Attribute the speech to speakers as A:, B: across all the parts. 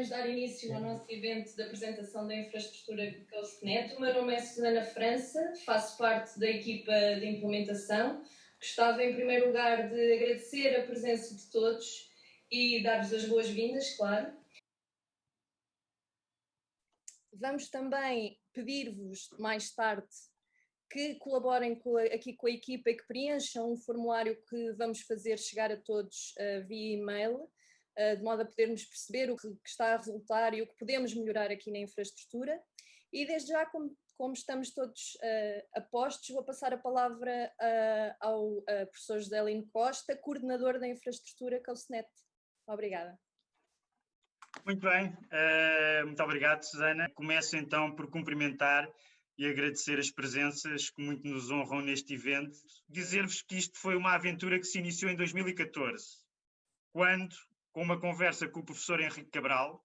A: Vamos dar início ao nosso evento de apresentação da infraestrutura CoastNet. O meu nome é Susana França, faço parte da equipa de implementação. Gostava, em primeiro lugar, de agradecer a presença de todos e dar-vos as boas-vindas, claro. Vamos também pedir-vos, mais tarde, que colaborem aqui com a equipa e que preencham um formulário que vamos fazer chegar a todos via e-mail, de modo a podermos perceber o que está a resultar e o que podemos melhorar aqui na infraestrutura. E desde já, como estamos todos a postos, vou passar a palavra ao professor José Lino Costa, coordenador da infraestrutura CoastNet. Obrigada.
B: Muito bem, muito obrigado, Susana. Começo então por cumprimentar e agradecer as presenças que muito nos honram neste evento. Dizer-vos que isto foi uma aventura que se iniciou em 2014, quando, com uma conversa com o professor Henrique Cabral,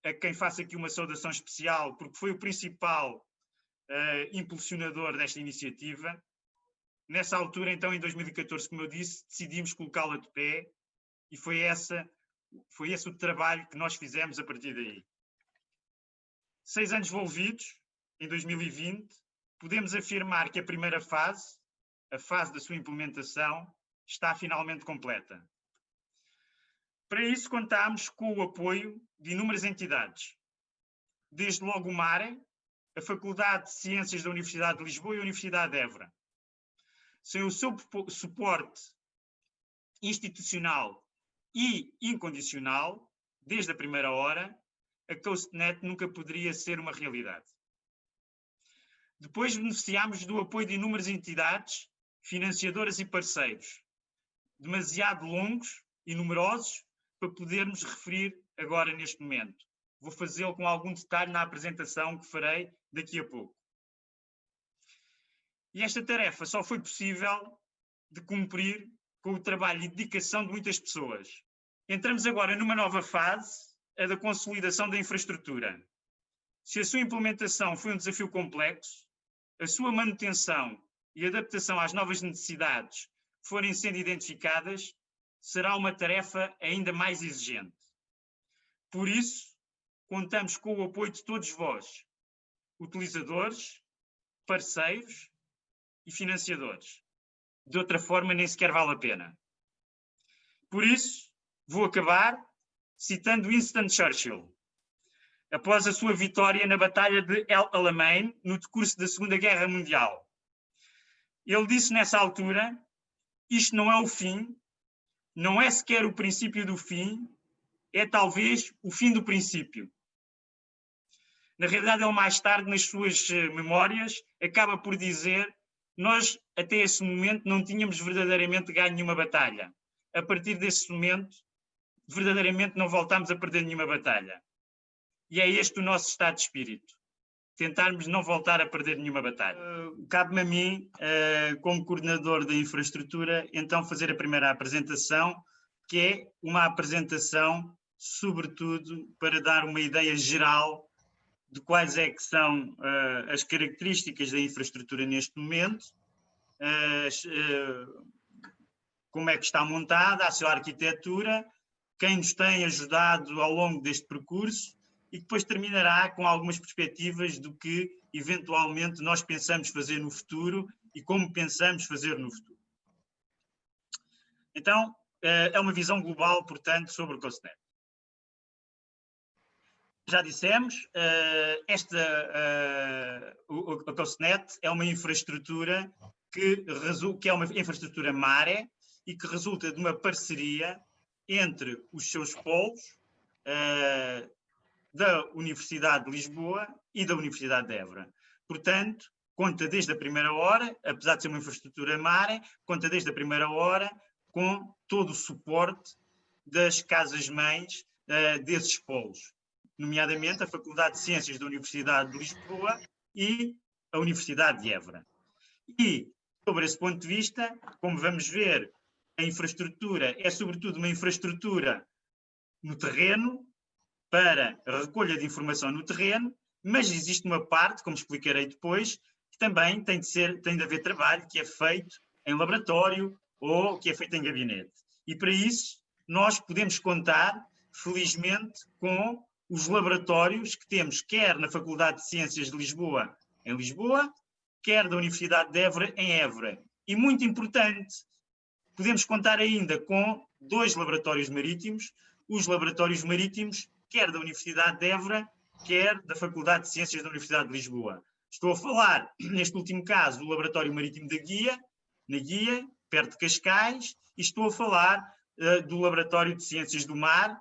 B: a quem faço aqui uma saudação especial, porque foi o principal impulsionador desta iniciativa. Nessa altura, então, em 2014, como eu disse, decidimos colocá-la de pé e foi esse o trabalho que nós fizemos a partir daí. 6 anos envolvidos, em 2020, podemos afirmar que a primeira fase, a fase da sua implementação, está finalmente completa. Para isso, contámos com o apoio de inúmeras entidades, desde logo o MARE, a Faculdade de Ciências da Universidade de Lisboa e a Universidade de Évora. Sem o seu suporte institucional e incondicional, desde a primeira hora, a CoastNet nunca poderia ser uma realidade. Depois beneficiámos do apoio de inúmeras entidades, financiadoras e parceiros, demasiado longos e numerosos para podermos referir agora neste momento. Vou fazê-lo com algum detalhe na apresentação que farei daqui a pouco. E esta tarefa só foi possível de cumprir com o trabalho e dedicação de muitas pessoas. Entramos agora numa nova fase, a da consolidação da infraestrutura. Se a sua implementação foi um desafio complexo, a sua manutenção e adaptação às novas necessidades forem sendo identificadas, será uma tarefa ainda mais exigente. Por isso, contamos com o apoio de todos vós, utilizadores, parceiros e financiadores. De outra forma, nem sequer vale a pena. Por isso, vou acabar citando Winston Churchill, após a sua vitória na Batalha de El Alamein, no decurso da Segunda Guerra Mundial. Ele disse nessa altura: isto não é o fim, não é sequer o princípio do fim, é talvez o fim do princípio. Na realidade, ele mais tarde, nas suas memórias, acaba por dizer: nós, até esse momento, não tínhamos verdadeiramente ganho nenhuma batalha. A partir desse momento, verdadeiramente não voltámos a perder nenhuma batalha. E é este o nosso estado de espírito. Tentarmos não voltar a perder nenhuma batalha. Cabe-me a mim, como coordenador da infraestrutura, então fazer a primeira apresentação, que é uma apresentação, sobretudo, para dar uma ideia geral de quais é que são as características da infraestrutura neste momento, como é que está montada, a sua arquitetura, quem nos tem ajudado ao longo deste percurso, e depois terminará com algumas perspectivas do que, eventualmente, nós pensamos fazer no futuro e como pensamos fazer no futuro. Então, é uma visão global, portanto, sobre o CoastNet. Já dissemos, a CoastNet é uma infraestrutura que é uma infraestrutura MARE e que resulta de uma parceria entre os seus polos da Universidade de Lisboa e da Universidade de Évora. Portanto, conta desde a primeira hora, apesar de ser uma infraestrutura MARE, conta desde a primeira hora com todo o suporte das casas-mães desses polos, nomeadamente a Faculdade de Ciências da Universidade de Lisboa e a Universidade de Évora. E, sobre esse ponto de vista, como vamos ver, a infraestrutura é sobretudo uma infraestrutura no terreno, para a recolha de informação no terreno, mas existe uma parte, como explicarei depois, que também tem de haver trabalho que é feito em laboratório ou que é feito em gabinete. E para isso nós podemos contar felizmente, com os laboratórios que temos, quer na Faculdade de Ciências de Lisboa, em Lisboa, quer da Universidade de Évora, em Évora. E muito importante, podemos contar ainda com 2 laboratórios marítimos, os laboratórios marítimos, quer da Universidade de Évora, quer da Faculdade de Ciências da Universidade de Lisboa. Estou a falar, neste último caso, do Laboratório Marítimo da Guia, na Guia, perto de Cascais, e estou a falar do Laboratório de Ciências do Mar,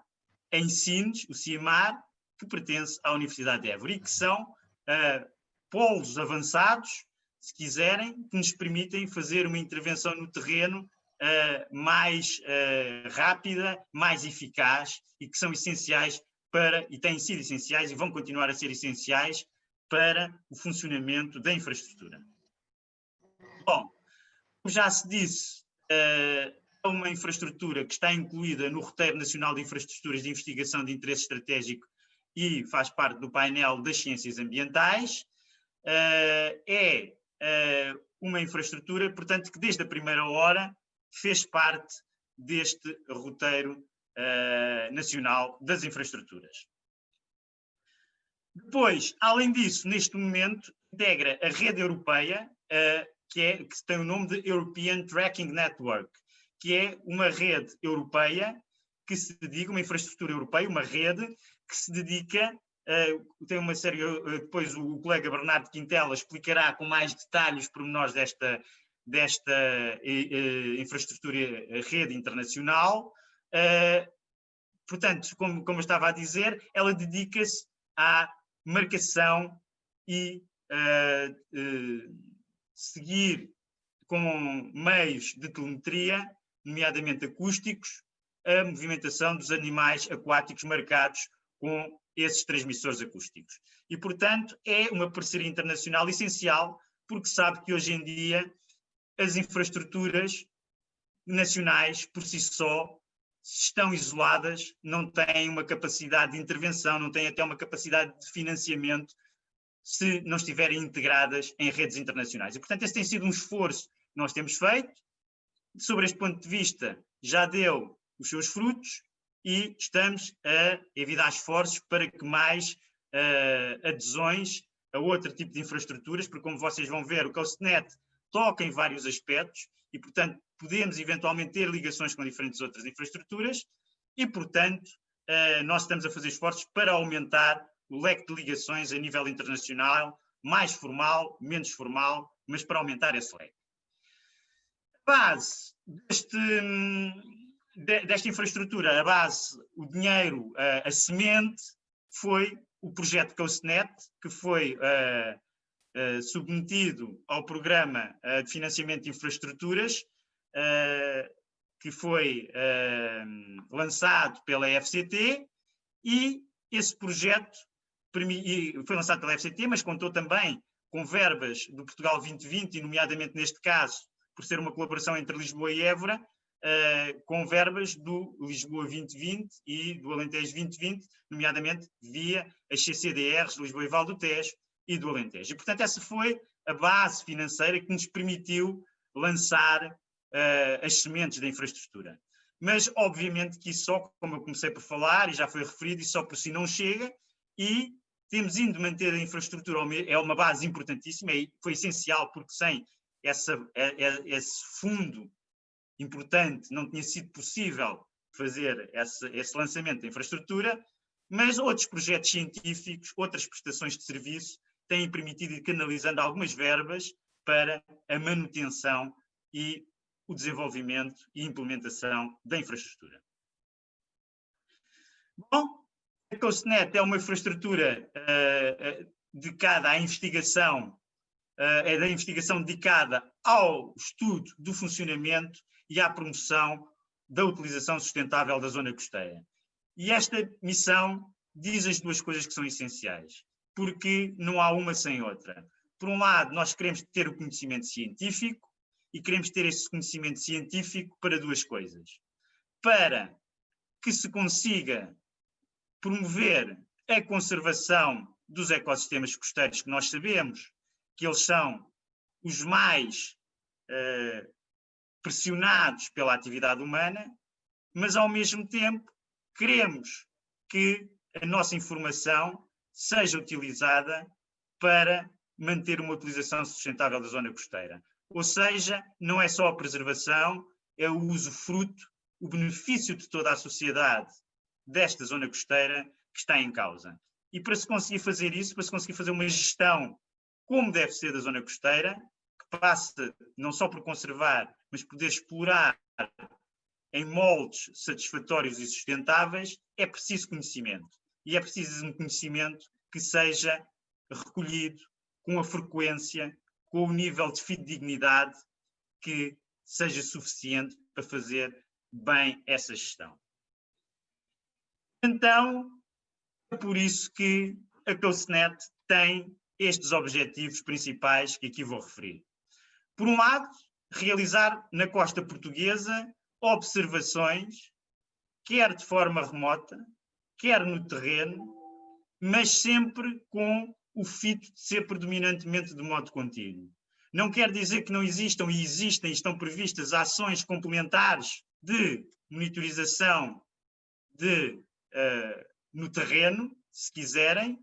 B: em Sines, o CIMAR, que pertence à Universidade de Évora, e que são polos avançados, se quiserem, que nos permitem fazer uma intervenção no terreno mais rápida, mais eficaz, e que são essenciais para, e têm sido essenciais e vão continuar a ser essenciais para o funcionamento da infraestrutura. Bom, como já se disse, é uma infraestrutura que está incluída no Roteiro Nacional de Infraestruturas de Investigação de Interesse Estratégico e faz parte do painel das ciências ambientais. É uma infraestrutura, portanto, que desde a primeira hora fez parte deste Roteiro Nacional das Infraestruturas. Depois, além disso, neste momento, integra a rede europeia, que tem o nome de European Tracking Network, que é uma rede europeia que se dedica, uma infraestrutura europeia, uma rede que se dedica, tem uma série, depois o colega Bernardo Quintela explicará com mais detalhes os pormenores desta infraestrutura, rede internacional. Portanto, como eu estava a dizer, ela dedica-se à marcação e seguir com meios de telemetria, nomeadamente acústicos, a movimentação dos animais aquáticos marcados com esses transmissores acústicos. E, portanto, é uma parceria internacional essencial, porque sabe que hoje em dia as infraestruturas nacionais, por si só, estão isoladas, não têm uma capacidade de intervenção, não têm até uma capacidade de financiamento se não estiverem integradas em redes internacionais. E, portanto, esse tem sido um esforço que nós temos feito. Sobre este ponto de vista, já deu os seus frutos e estamos a evitar esforços para que mais adesões a outro tipo de infraestruturas, porque, como vocês vão ver, o CoastNet toca em vários aspectos e, portanto, podemos eventualmente ter ligações com diferentes outras infraestruturas e, portanto, nós estamos a fazer esforços para aumentar o leque de ligações a nível internacional, mais formal, menos formal, mas para aumentar esse leque. A base desta infraestrutura, a base, o dinheiro, a semente, foi o projeto CoastNet, que foi submetido ao Programa de Financiamento de Infraestruturas, que foi lançado pela FCT, e esse projeto foi lançado pela FCT, mas contou também com verbas do Portugal 2020, e nomeadamente neste caso, por ser uma colaboração entre Lisboa e Évora, com verbas do Lisboa 2020 e do Alentejo 2020, nomeadamente via as CCDRs de Lisboa e Val do Tejo e do Alentejo. E, portanto, essa foi a base financeira que nos permitiu lançar as sementes da infraestrutura. Mas, obviamente, que isso só, como eu comecei por falar, e já foi referido, isso só por si não chega, e temos indo manter a infraestrutura, é uma base importantíssima, e foi essencial, porque sem esse fundo importante não tinha sido possível fazer esse lançamento da infraestrutura, mas outros projetos científicos, outras prestações de serviço, têm permitido ir canalizando algumas verbas para a manutenção e o desenvolvimento e implementação da infraestrutura. Bom, a CoastNet é uma infraestrutura dedicada à investigação, é da investigação dedicada ao estudo do funcionamento e à promoção da utilização sustentável da zona costeira. E esta missão diz as duas coisas que são essenciais, porque não há uma sem outra. Por um lado, nós queremos ter o conhecimento científico, e queremos ter esse conhecimento científico para duas coisas. Para que se consiga promover a conservação dos ecossistemas costeiros, que nós sabemos que eles são os mais pressionados pela atividade humana, mas ao mesmo tempo queremos que a nossa informação seja utilizada para manter uma utilização sustentável da zona costeira. Ou seja, não é só a preservação, é o usufruto, o benefício de toda a sociedade desta zona costeira que está em causa. E para se conseguir fazer isso, para se conseguir fazer uma gestão como deve ser da zona costeira, que passa não só por conservar, mas poder explorar em moldes satisfatórios e sustentáveis, é preciso conhecimento. E é preciso um conhecimento que seja recolhido com a frequência, com o nível de fidedignidade que seja suficiente para fazer bem essa gestão. Então, é por isso que a COSNET tem estes objetivos principais que aqui vou referir. Por um lado, realizar na costa portuguesa observações, quer de forma remota, quer no terreno, mas sempre com o fito de ser predominantemente de modo contínuo. Não quer dizer que não existam e existem, estão previstas ações complementares de monitorização no terreno, se quiserem,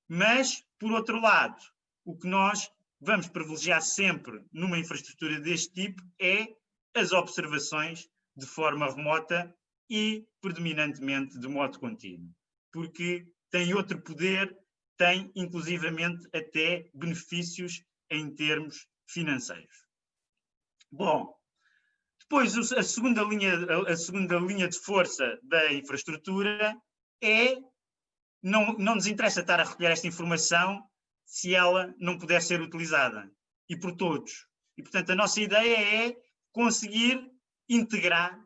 B: mas, por outro lado, o que nós vamos privilegiar sempre numa infraestrutura deste tipo é as observações de forma remota e predominantemente de modo contínuo, porque tem outro poder, tem inclusivamente até benefícios em termos financeiros. Bom, depois a segunda linha de força da infraestrutura é, não nos interessa estar a recolher esta informação se ela não puder ser utilizada, e por todos. E, portanto, a nossa ideia é conseguir integrar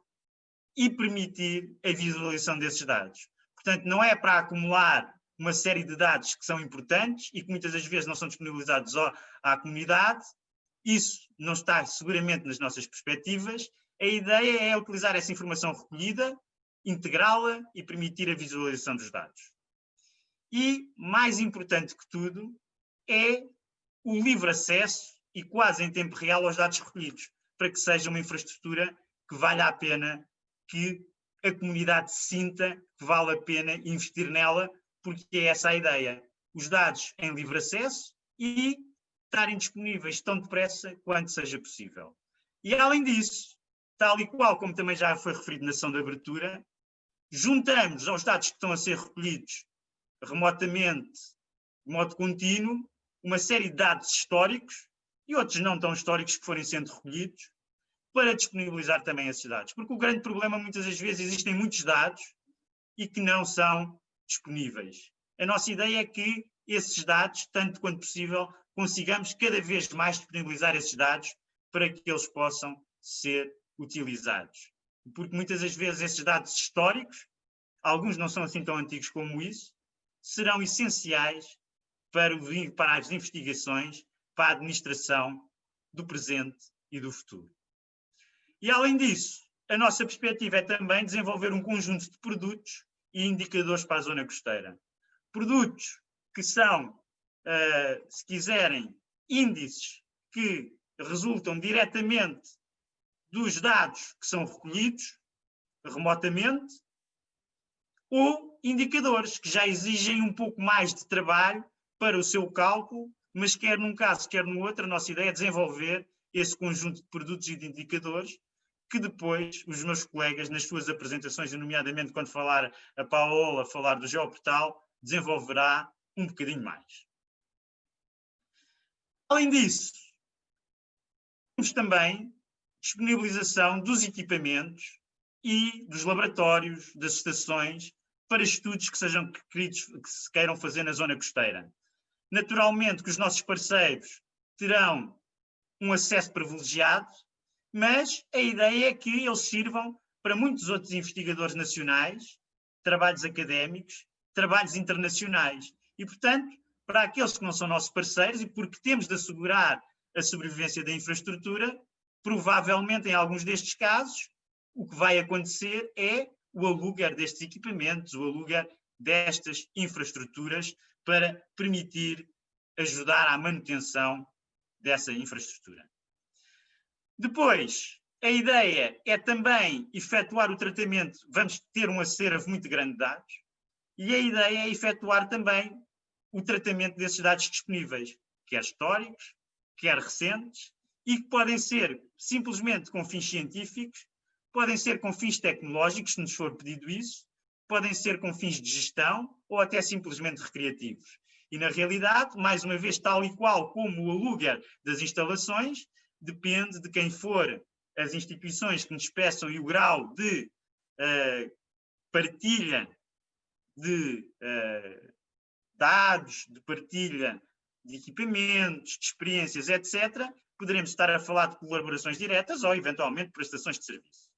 B: e permitir a visualização desses dados. Portanto, não é para acumular uma série de dados que são importantes e que muitas das vezes não são disponibilizados à comunidade. Isso não está seguramente nas nossas perspectivas. A ideia é utilizar essa informação recolhida, integrá-la e permitir a visualização dos dados. E, mais importante que tudo, é o livre acesso e quase em tempo real aos dados recolhidos, para que seja uma infraestrutura que valha a pena, que a comunidade sinta que vale a pena investir nela, porque é essa a ideia. Os dados em livre acesso e estarem disponíveis tão depressa quanto seja possível. E além disso, tal e qual como também já foi referido na sessão de abertura, juntamos aos dados que estão a ser recolhidos remotamente, de modo contínuo, uma série de dados históricos e outros não tão históricos que forem sendo recolhidos, para disponibilizar também esses dados. Porque o grande problema, muitas das vezes, existem muitos dados e que não são disponíveis. A nossa ideia é que esses dados, tanto quanto possível, consigamos cada vez mais disponibilizar esses dados para que eles possam ser utilizados. Porque muitas das vezes esses dados históricos, alguns não são assim tão antigos como isso, serão essenciais para as investigações, para a administração do presente e do futuro. E, além disso, a nossa perspectiva é também desenvolver um conjunto de produtos e indicadores para a zona costeira. Produtos que são, se quiserem, índices que resultam diretamente dos dados que são recolhidos remotamente, ou indicadores que já exigem um pouco mais de trabalho para o seu cálculo, mas quer num caso, quer no outro, a nossa ideia é desenvolver esse conjunto de produtos e de indicadores que depois os meus colegas, nas suas apresentações, nomeadamente quando falar a Paola, falar do Geoportal, desenvolverá um bocadinho mais. Além disso, temos também disponibilização dos equipamentos e dos laboratórios, das estações, para estudos que sejam queridos, que se queiram fazer na zona costeira. Naturalmente que os nossos parceiros terão um acesso privilegiado, mas a ideia é que eles sirvam para muitos outros investigadores nacionais, trabalhos académicos, trabalhos internacionais. E, portanto, para aqueles que não são nossos parceiros, e porque temos de assegurar a sobrevivência da infraestrutura, provavelmente, em alguns destes casos, o que vai acontecer é o aluguer destes equipamentos, o aluguer destas infraestruturas para permitir ajudar à manutenção dessa infraestrutura. Depois, A ideia é também efetuar o tratamento, vamos ter um acervo muito grande de dados, e a ideia é efetuar também o tratamento desses dados disponíveis, quer históricos, quer recentes, e que podem ser simplesmente com fins científicos, podem ser com fins tecnológicos, se nos for pedido isso, podem ser com fins de gestão ou até simplesmente recreativos. E, na realidade, mais uma vez, tal e qual como o aluguer das instalações, depende de quem for as instituições que nos peçam e o grau de partilha de dados, de partilha de equipamentos, de experiências, etc., poderemos estar a falar de colaborações diretas ou, eventualmente, prestações de serviço.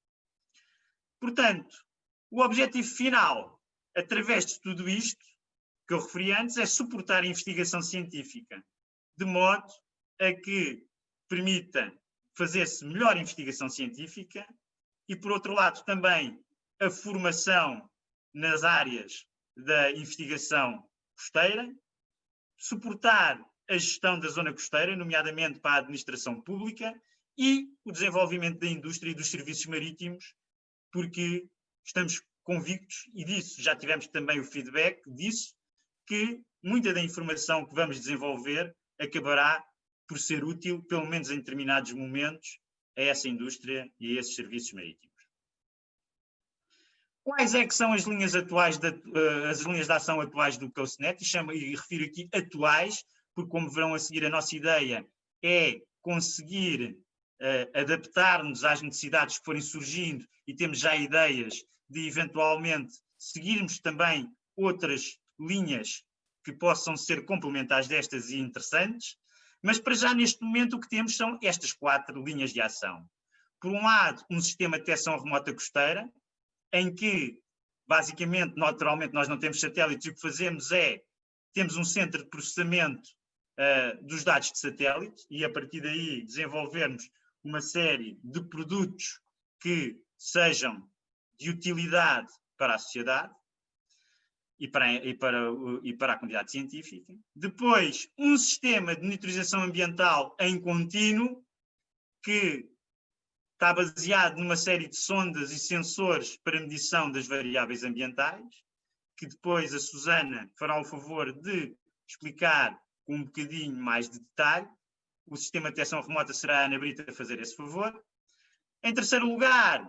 B: Portanto, o objetivo final, através de tudo isto que eu referi antes, é suportar a investigação científica, de modo a que permita fazer-se melhor investigação científica e, por outro lado, também a formação nas áreas da investigação costeira, suportar a gestão da zona costeira, nomeadamente para a administração pública, e o desenvolvimento da indústria e dos serviços marítimos, porque estamos convictos, e disso já tivemos também o feedback disso, que muita da informação que vamos desenvolver acabará por ser útil, pelo menos em determinados momentos, a essa indústria e a esses serviços marítimos. Quais é que são as linhas atuais, as linhas de ação atuais do COASTNet? E refiro aqui atuais, porque, como verão a seguir, a nossa ideia é conseguir adaptar-nos às necessidades que forem surgindo e temos já ideias de, eventualmente, seguirmos também outras linhas que possam ser complementares destas e interessantes, mas para já neste momento o que temos são estas 4 linhas de ação. Por um lado, um sistema de detecção remota costeira, em que, basicamente, naturalmente, nós não temos satélites e o que fazemos é, temos um centro de processamento dos dados de satélite e a partir daí desenvolvermos uma série de produtos que sejam de utilidade para a sociedade e para a comunidade científica. Depois, um sistema de monitorização ambiental em contínuo, que está baseado numa série de sondas e sensores para medição das variáveis ambientais, que depois a Susana fará o favor de explicar com um bocadinho mais de detalhe. O sistema de detecção remota será a Ana Brita a fazer esse favor. Em terceiro lugar,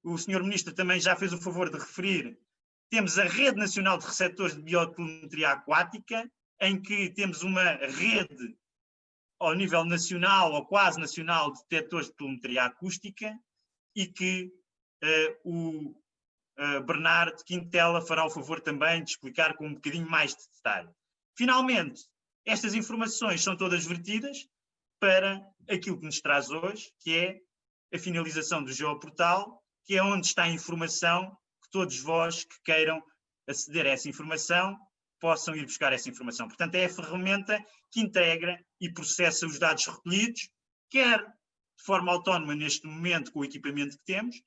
B: o Sr. Ministro também já fez o favor de referir, temos a Rede Nacional de Receptores de Biotelemetria Aquática, em que temos uma rede ao nível nacional ou quase nacional de detectores de telemetria acústica e que o Bernardo Quintela fará o favor também de explicar com um bocadinho mais de detalhe. Finalmente, estas informações são todas vertidas para aquilo que nos traz hoje, que é a finalização do Geoportal, que é onde está a informação que todos vós que queiram aceder a essa informação possam ir buscar essa informação. Portanto, é a ferramenta que integra e processa os dados recolhidos, quer de forma autónoma neste momento com o equipamento que temos,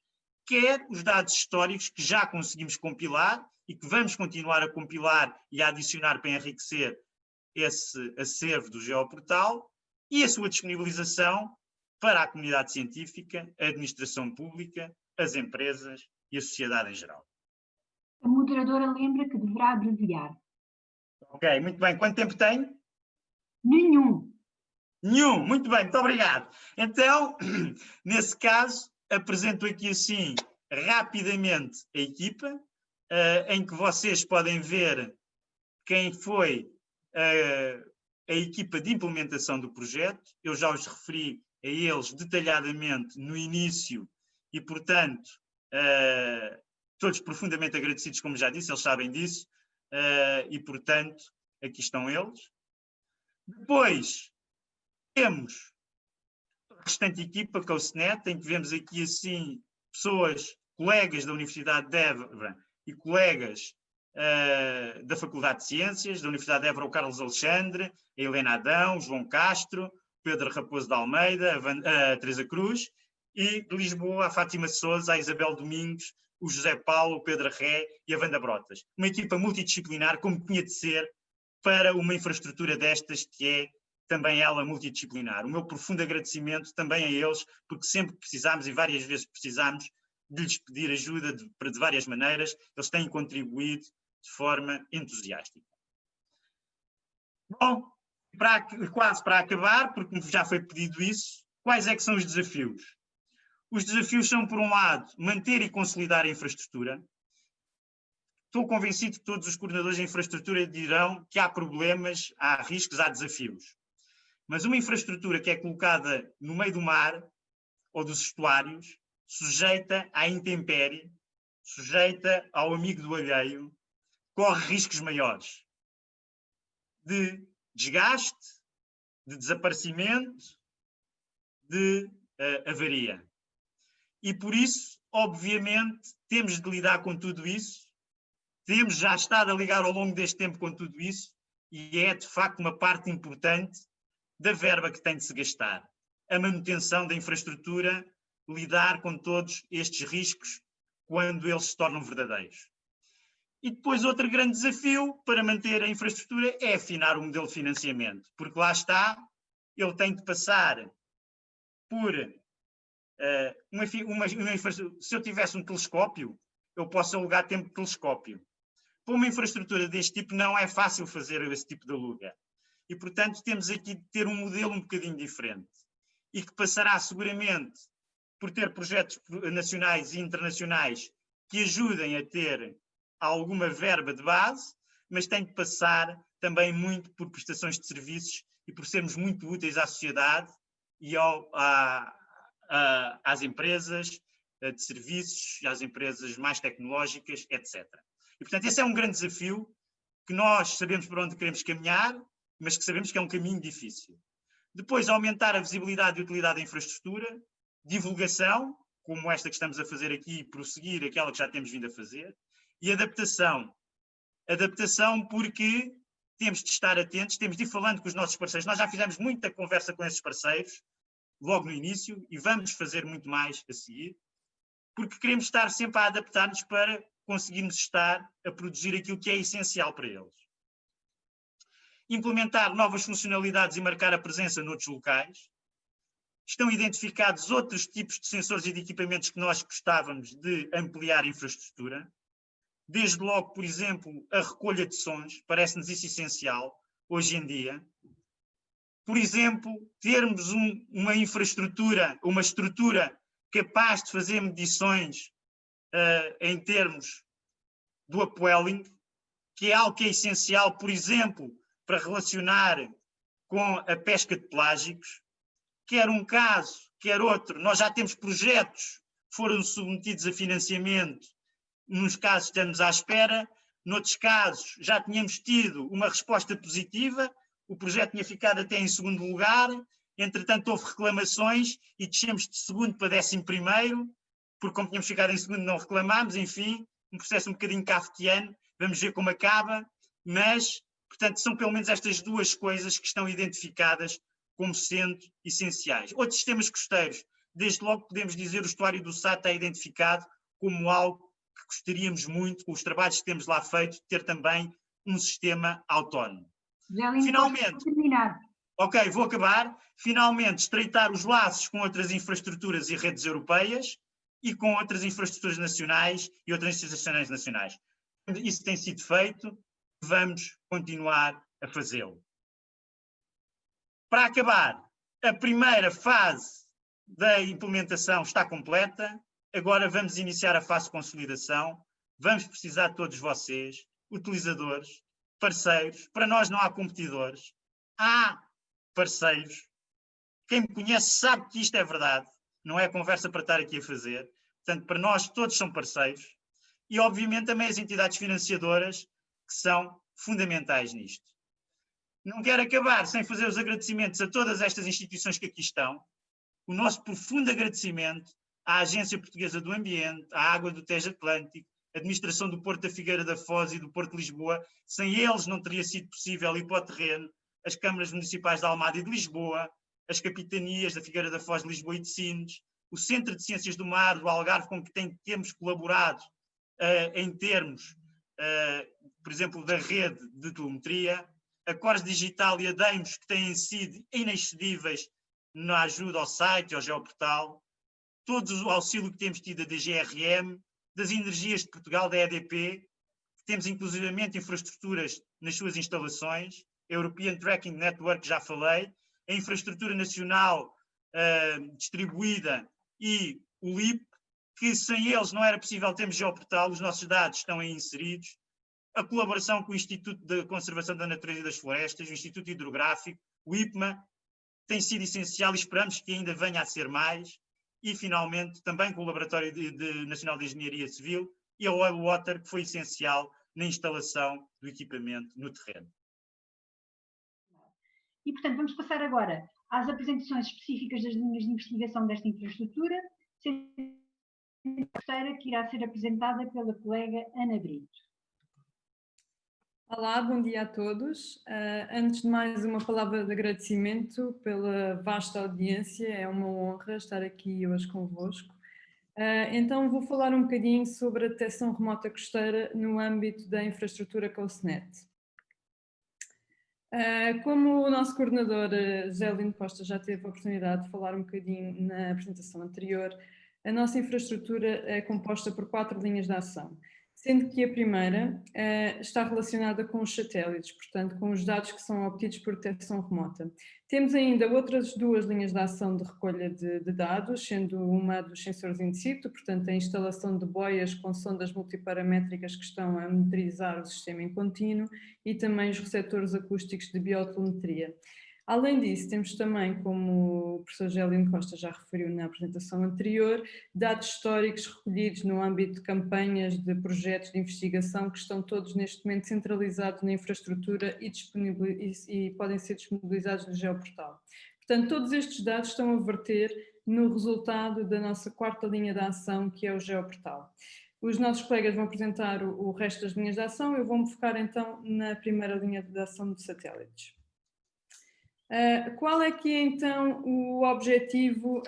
B: quer os dados históricos que já conseguimos compilar e que vamos continuar a compilar e a adicionar para enriquecer esse acervo do Geoportal e a sua disponibilização para a comunidade científica, a administração pública, as empresas e a sociedade em geral.
C: A moderadora lembra que deverá abreviar.
B: Ok, muito bem. Quanto tempo tem?
C: Nenhum.
B: Nenhum. Muito bem, muito obrigado. Então, nesse caso, apresento aqui assim rapidamente a equipa, em que vocês podem ver quem foi a equipa de implementação do projeto. Eu já os referi a eles detalhadamente no início e, portanto, todos profundamente agradecidos, como já disse, eles sabem disso, e, portanto, aqui estão eles. Depois, temos a restante equipa, COASTNet, em que vemos aqui, assim, pessoas, colegas da Universidade de Évora e colegas da Faculdade de Ciências, da Universidade de Évora, o Carlos Alexandre, a Helena Adão, o João Castro, Pedro Raposo de Almeida, a Teresa Cruz, e de Lisboa, a Fátima Sousa, a Isabel Domingos, o José Paulo, o Pedro Ré e a Wanda Brotas. Uma equipa multidisciplinar, como tinha de ser, para uma infraestrutura destas, que é também ela multidisciplinar. O meu profundo agradecimento também a eles, porque sempre precisámos e várias vezes precisámos de lhes pedir ajuda de várias maneiras, eles têm contribuído de forma entusiástica. Bom, quase para acabar, porque já foi pedido isso, quais é que são os desafios? Os desafios são, por um lado, manter e consolidar a infraestrutura. Estou convencido que todos os coordenadores de infraestrutura dirão que há problemas, há riscos, há desafios. Mas uma infraestrutura que é colocada no meio do mar ou dos estuários, sujeita à intempérie, sujeita ao amigo do alheio, corre riscos maiores de desgaste, de desaparecimento, de avaria. E por isso, obviamente, temos de lidar com tudo isso, temos já estado a ligar ao longo deste tempo com tudo isso, e é de facto uma parte importante da verba que tem de se gastar. A manutenção da infraestrutura, lidar com todos estes riscos quando eles se tornam verdadeiros. E depois outro grande desafio para manter a infraestrutura é afinar o modelo de financiamento, porque lá está, ele tem de passar por se eu tivesse um telescópio, eu posso alugar tempo de telescópio. Para uma infraestrutura deste tipo não é fácil fazer esse tipo de aluga. E, portanto, temos aqui de ter um modelo um bocadinho diferente e que passará seguramente por ter projetos nacionais e internacionais que ajudem a ter alguma verba de base, mas tem de passar também muito por prestações de serviços e por sermos muito úteis à sociedade e às empresas de serviços, às empresas mais tecnológicas, etc. E, portanto, esse é um grande desafio que nós sabemos para onde queremos caminhar, mas que sabemos que é um caminho difícil. Depois, aumentar a visibilidade e utilidade da infraestrutura, divulgação, como esta que estamos a fazer aqui, e prosseguir aquela que já temos vindo a fazer, e adaptação. Adaptação porque temos de estar atentos, temos de ir falando com os nossos parceiros. Nós já fizemos muita conversa com esses parceiros, logo no início, e vamos fazer muito mais a seguir, porque queremos estar sempre a adaptar-nos para conseguirmos estar a produzir aquilo que é essencial para eles. Implementar novas funcionalidades e marcar a presença noutros locais. Estão identificados outros tipos de sensores e de equipamentos que nós gostávamos de ampliar a infraestrutura. Desde logo, por exemplo, a recolha de sons, parece-nos isso essencial hoje em dia. Por exemplo, termos uma infraestrutura, uma estrutura capaz de fazer medições em termos do upwelling, que é algo que é essencial, por exemplo, para relacionar com a pesca de pelágicos. Quer um caso, quer outro, nós já temos projetos que foram submetidos a financiamento, nos casos estamos à espera, noutros casos já tínhamos tido uma resposta positiva, o projeto tinha ficado até em segundo lugar, entretanto houve reclamações e descemos de segundo para 11º, porque como tínhamos ficado em segundo não reclamámos, enfim, um processo um bocadinho kafkiano, vamos ver como acaba, mas, portanto, são pelo menos estas duas coisas que estão identificadas como sendo essenciais. Outros sistemas costeiros, desde logo podemos dizer o estuário do Sado está identificado como algo que gostaríamos muito, com os trabalhos que temos lá feito, ter também um sistema autónomo. Finalmente, ok, vou acabar. Finalmente, estreitar os laços com outras infraestruturas e redes europeias e com outras infraestruturas nacionais e outras instituições nacionais. Isso tem sido feito, vamos continuar a fazê-lo. Para acabar, a primeira fase da implementação está completa, agora vamos iniciar a fase de consolidação, vamos precisar de todos vocês, utilizadores, parceiros, para nós não há competidores, há parceiros. Quem me conhece sabe que isto é verdade, não é conversa para estar aqui a fazer. Portanto, para nós todos são parceiros e, obviamente, também as entidades financiadoras que são fundamentais nisto. Não quero acabar sem fazer os agradecimentos a todas estas instituições que aqui estão, o nosso profundo agradecimento à Agência Portuguesa do Ambiente, à Água do Tejo Atlântico, à Administração do Porto da Figueira da Foz e do Porto de Lisboa. Sem eles não teria sido possível ir para o terreno, as câmaras municipais de Almada e de Lisboa, as capitanias da Figueira da Foz, de Lisboa e de Sines, o Centro de Ciências do Mar do Algarve, com que temos colaborado em termos, por exemplo, da rede de telemetria, a Cores Digital e a Deimos, que têm sido inexcedíveis na ajuda ao site, ao geoportal, todo o auxílio que temos tido da GRM, das Energias de Portugal, da EDP, que temos inclusivamente infraestruturas nas suas instalações, a European Tracking Network, já falei, a infraestrutura nacional distribuída e o LIP, que sem eles não era possível termos geoportal, os nossos dados estão aí inseridos, a colaboração com o Instituto de Conservação da Natureza e das Florestas, o Instituto Hidrográfico, o IPMA, tem sido essencial e esperamos que ainda venha a ser mais, e finalmente também com o Laboratório Nacional de Engenharia Civil e a Oil Water, que foi essencial na instalação do equipamento no terreno.
C: E, portanto, vamos passar agora às apresentações específicas das linhas de investigação desta infraestrutura, sendo a terceira que irá ser apresentada pela colega Ana Brito.
D: Olá, bom dia a todos. Antes de mais, uma palavra de agradecimento pela vasta audiência, é uma honra estar aqui hoje convosco. Então vou falar um bocadinho sobre a detecção remota costeira no âmbito da infraestrutura COSNET. Como o nosso coordenador José Lino Costa já teve a oportunidade de falar um bocadinho na apresentação anterior, a nossa infraestrutura é composta por 4 linhas de ação, sendo que a primeira está relacionada com os satélites, portanto com os dados que são obtidos por detecção remota. Temos ainda outras 2 linhas de ação de recolha de dados, sendo uma dos sensores in situ, portanto a instalação de boias com sondas multiparamétricas que estão a monitorizar o sistema em contínuo, e também os receptores acústicos de biotelemetria. Além disso, temos também, como o professor Gelino Costa já referiu na apresentação anterior, dados históricos recolhidos no âmbito de campanhas de projetos de investigação que estão todos neste momento centralizados na infraestrutura e podem ser disponibilizados no geoportal. Portanto, todos estes dados estão a verter no resultado da nossa 4ª linha de ação, que é o geoportal. Os nossos colegas vão apresentar o resto das linhas de ação, eu vou-me focar então na primeira linha de ação de satélites. Qual é que é então o objetivo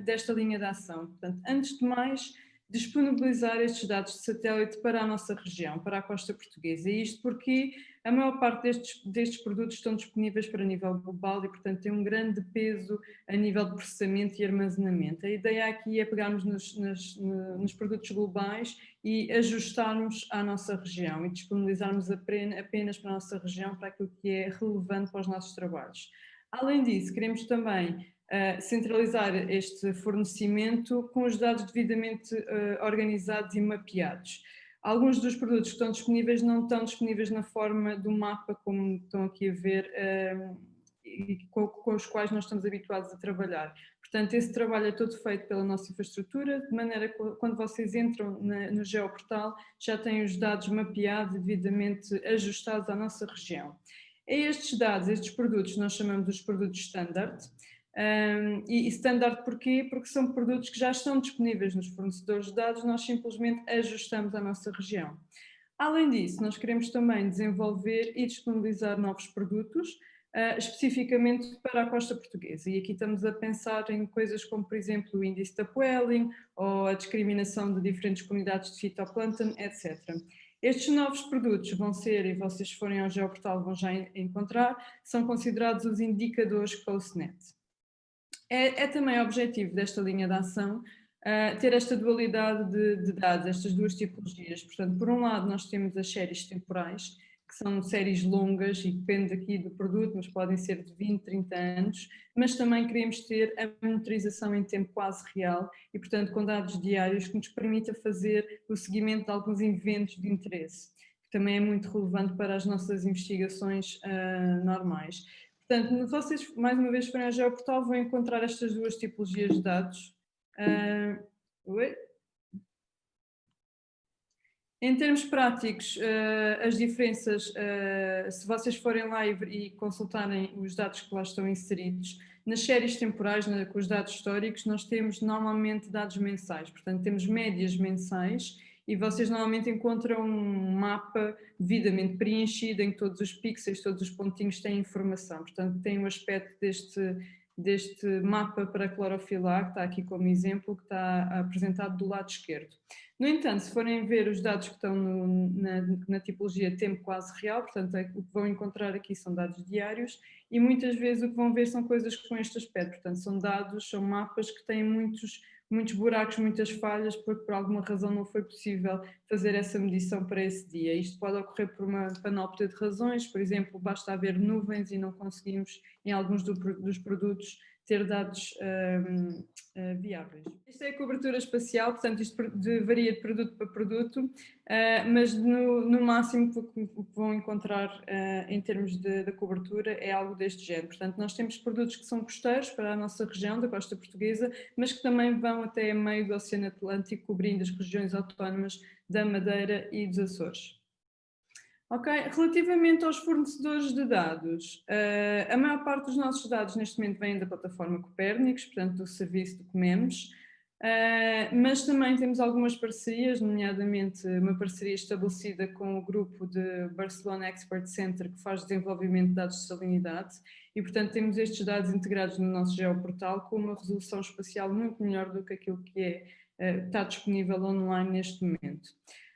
D: desta linha de ação? Portanto, antes de mais, disponibilizar estes dados de satélite para a nossa região, para a costa portuguesa. E isto porque a maior parte destes produtos estão disponíveis para nível global e, portanto, tem um grande peso a nível de processamento e armazenamento. A ideia aqui é pegarmos nos produtos globais e ajustarmos à nossa região e disponibilizarmos apenas para a nossa região, para aquilo que é relevante para os nossos trabalhos. Além disso, queremos também centralizar este fornecimento com os dados devidamente organizados e mapeados. Alguns dos produtos que estão disponíveis não estão disponíveis na forma do mapa, como estão aqui a ver, e com os quais nós estamos habituados a trabalhar. Portanto, esse trabalho é todo feito pela nossa infraestrutura, de maneira que quando vocês entram no geoportal já têm os dados mapeados e devidamente ajustados à nossa região. A estes dados, estes produtos, nós chamamos dos produtos standard. E standard porquê? Porque são produtos que já estão disponíveis nos fornecedores de dados, nós simplesmente ajustamos à nossa região. Além disso, nós queremos também desenvolver e disponibilizar novos produtos, especificamente para a costa portuguesa. E aqui estamos a pensar em coisas como, por exemplo, o índice de upwelling ou a discriminação de diferentes comunidades de fitoplâncton, etc. Estes novos produtos vão ser, e vocês se forem ao geoportal vão já encontrar, são considerados os indicadores COSNET. É também objetivo desta linha de ação ter esta dualidade de dados, estas 2 tipologias. Portanto, por um lado nós temos as séries temporais, que são séries longas e depende aqui do produto, mas podem ser de 20, 30 anos, mas também queremos ter a monitorização em tempo quase real e, portanto, com dados diários que nos permita fazer o seguimento de alguns eventos de interesse, que também é muito relevante para as nossas investigações normais. Portanto, vocês, mais uma vez, forem ao geoportal, vão encontrar estas 2 tipologias de dados. Em termos práticos, as diferenças, se vocês forem lá e consultarem os dados que lá estão inseridos, nas séries temporais, com os dados históricos, nós temos normalmente dados mensais, portanto temos médias mensais e vocês normalmente encontram um mapa devidamente preenchido em que todos os pixels, todos os pontinhos têm informação, portanto tem um aspecto deste mapa para a clorofila A, que está aqui como exemplo, que está apresentado do lado esquerdo. No entanto, se forem ver os dados que estão na tipologia tempo quase real, portanto, o que vão encontrar aqui são dados diários, e muitas vezes o que vão ver são coisas com este aspecto, portanto, são dados, são mapas que têm muitos buracos, muitas falhas, porque por alguma razão não foi possível fazer essa medição para esse dia. Isto pode ocorrer por uma panóplia de razões, por exemplo, basta haver nuvens e não conseguimos, em alguns dos produtos, ter dados viáveis. Isto é a cobertura espacial, portanto isto varia de produto para produto, mas no máximo o que vão encontrar em termos de cobertura é algo deste género. Portanto, nós temos produtos que são costeiros para a nossa região, da costa portuguesa, mas que também vão até a meio do Oceano Atlântico, cobrindo as regiões autónomas da Madeira e dos Açores. Ok, relativamente aos fornecedores de dados, a maior parte dos nossos dados neste momento vêm da plataforma Copérnicos, portanto do serviço do Comemos, mas também temos algumas parcerias, nomeadamente uma parceria estabelecida com o grupo de Barcelona Expert Center, que faz desenvolvimento de dados de salinidade, e portanto temos estes dados integrados no nosso geoportal com uma resolução espacial muito melhor do que aquilo que está disponível online neste momento.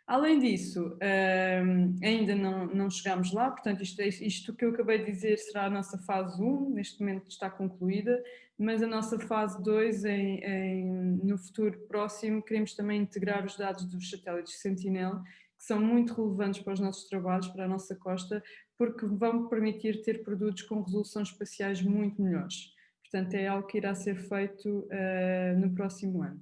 D: Além disso, ainda não chegámos lá, portanto isto que eu acabei de dizer será a nossa fase 1, neste momento está concluída, mas a nossa fase 2, no futuro próximo, queremos também integrar os dados dos satélites Sentinel, que são muito relevantes para os nossos trabalhos, para a nossa costa, porque vão permitir ter produtos com resoluções espaciais muito melhores. Portanto, é algo que irá ser feito no próximo ano.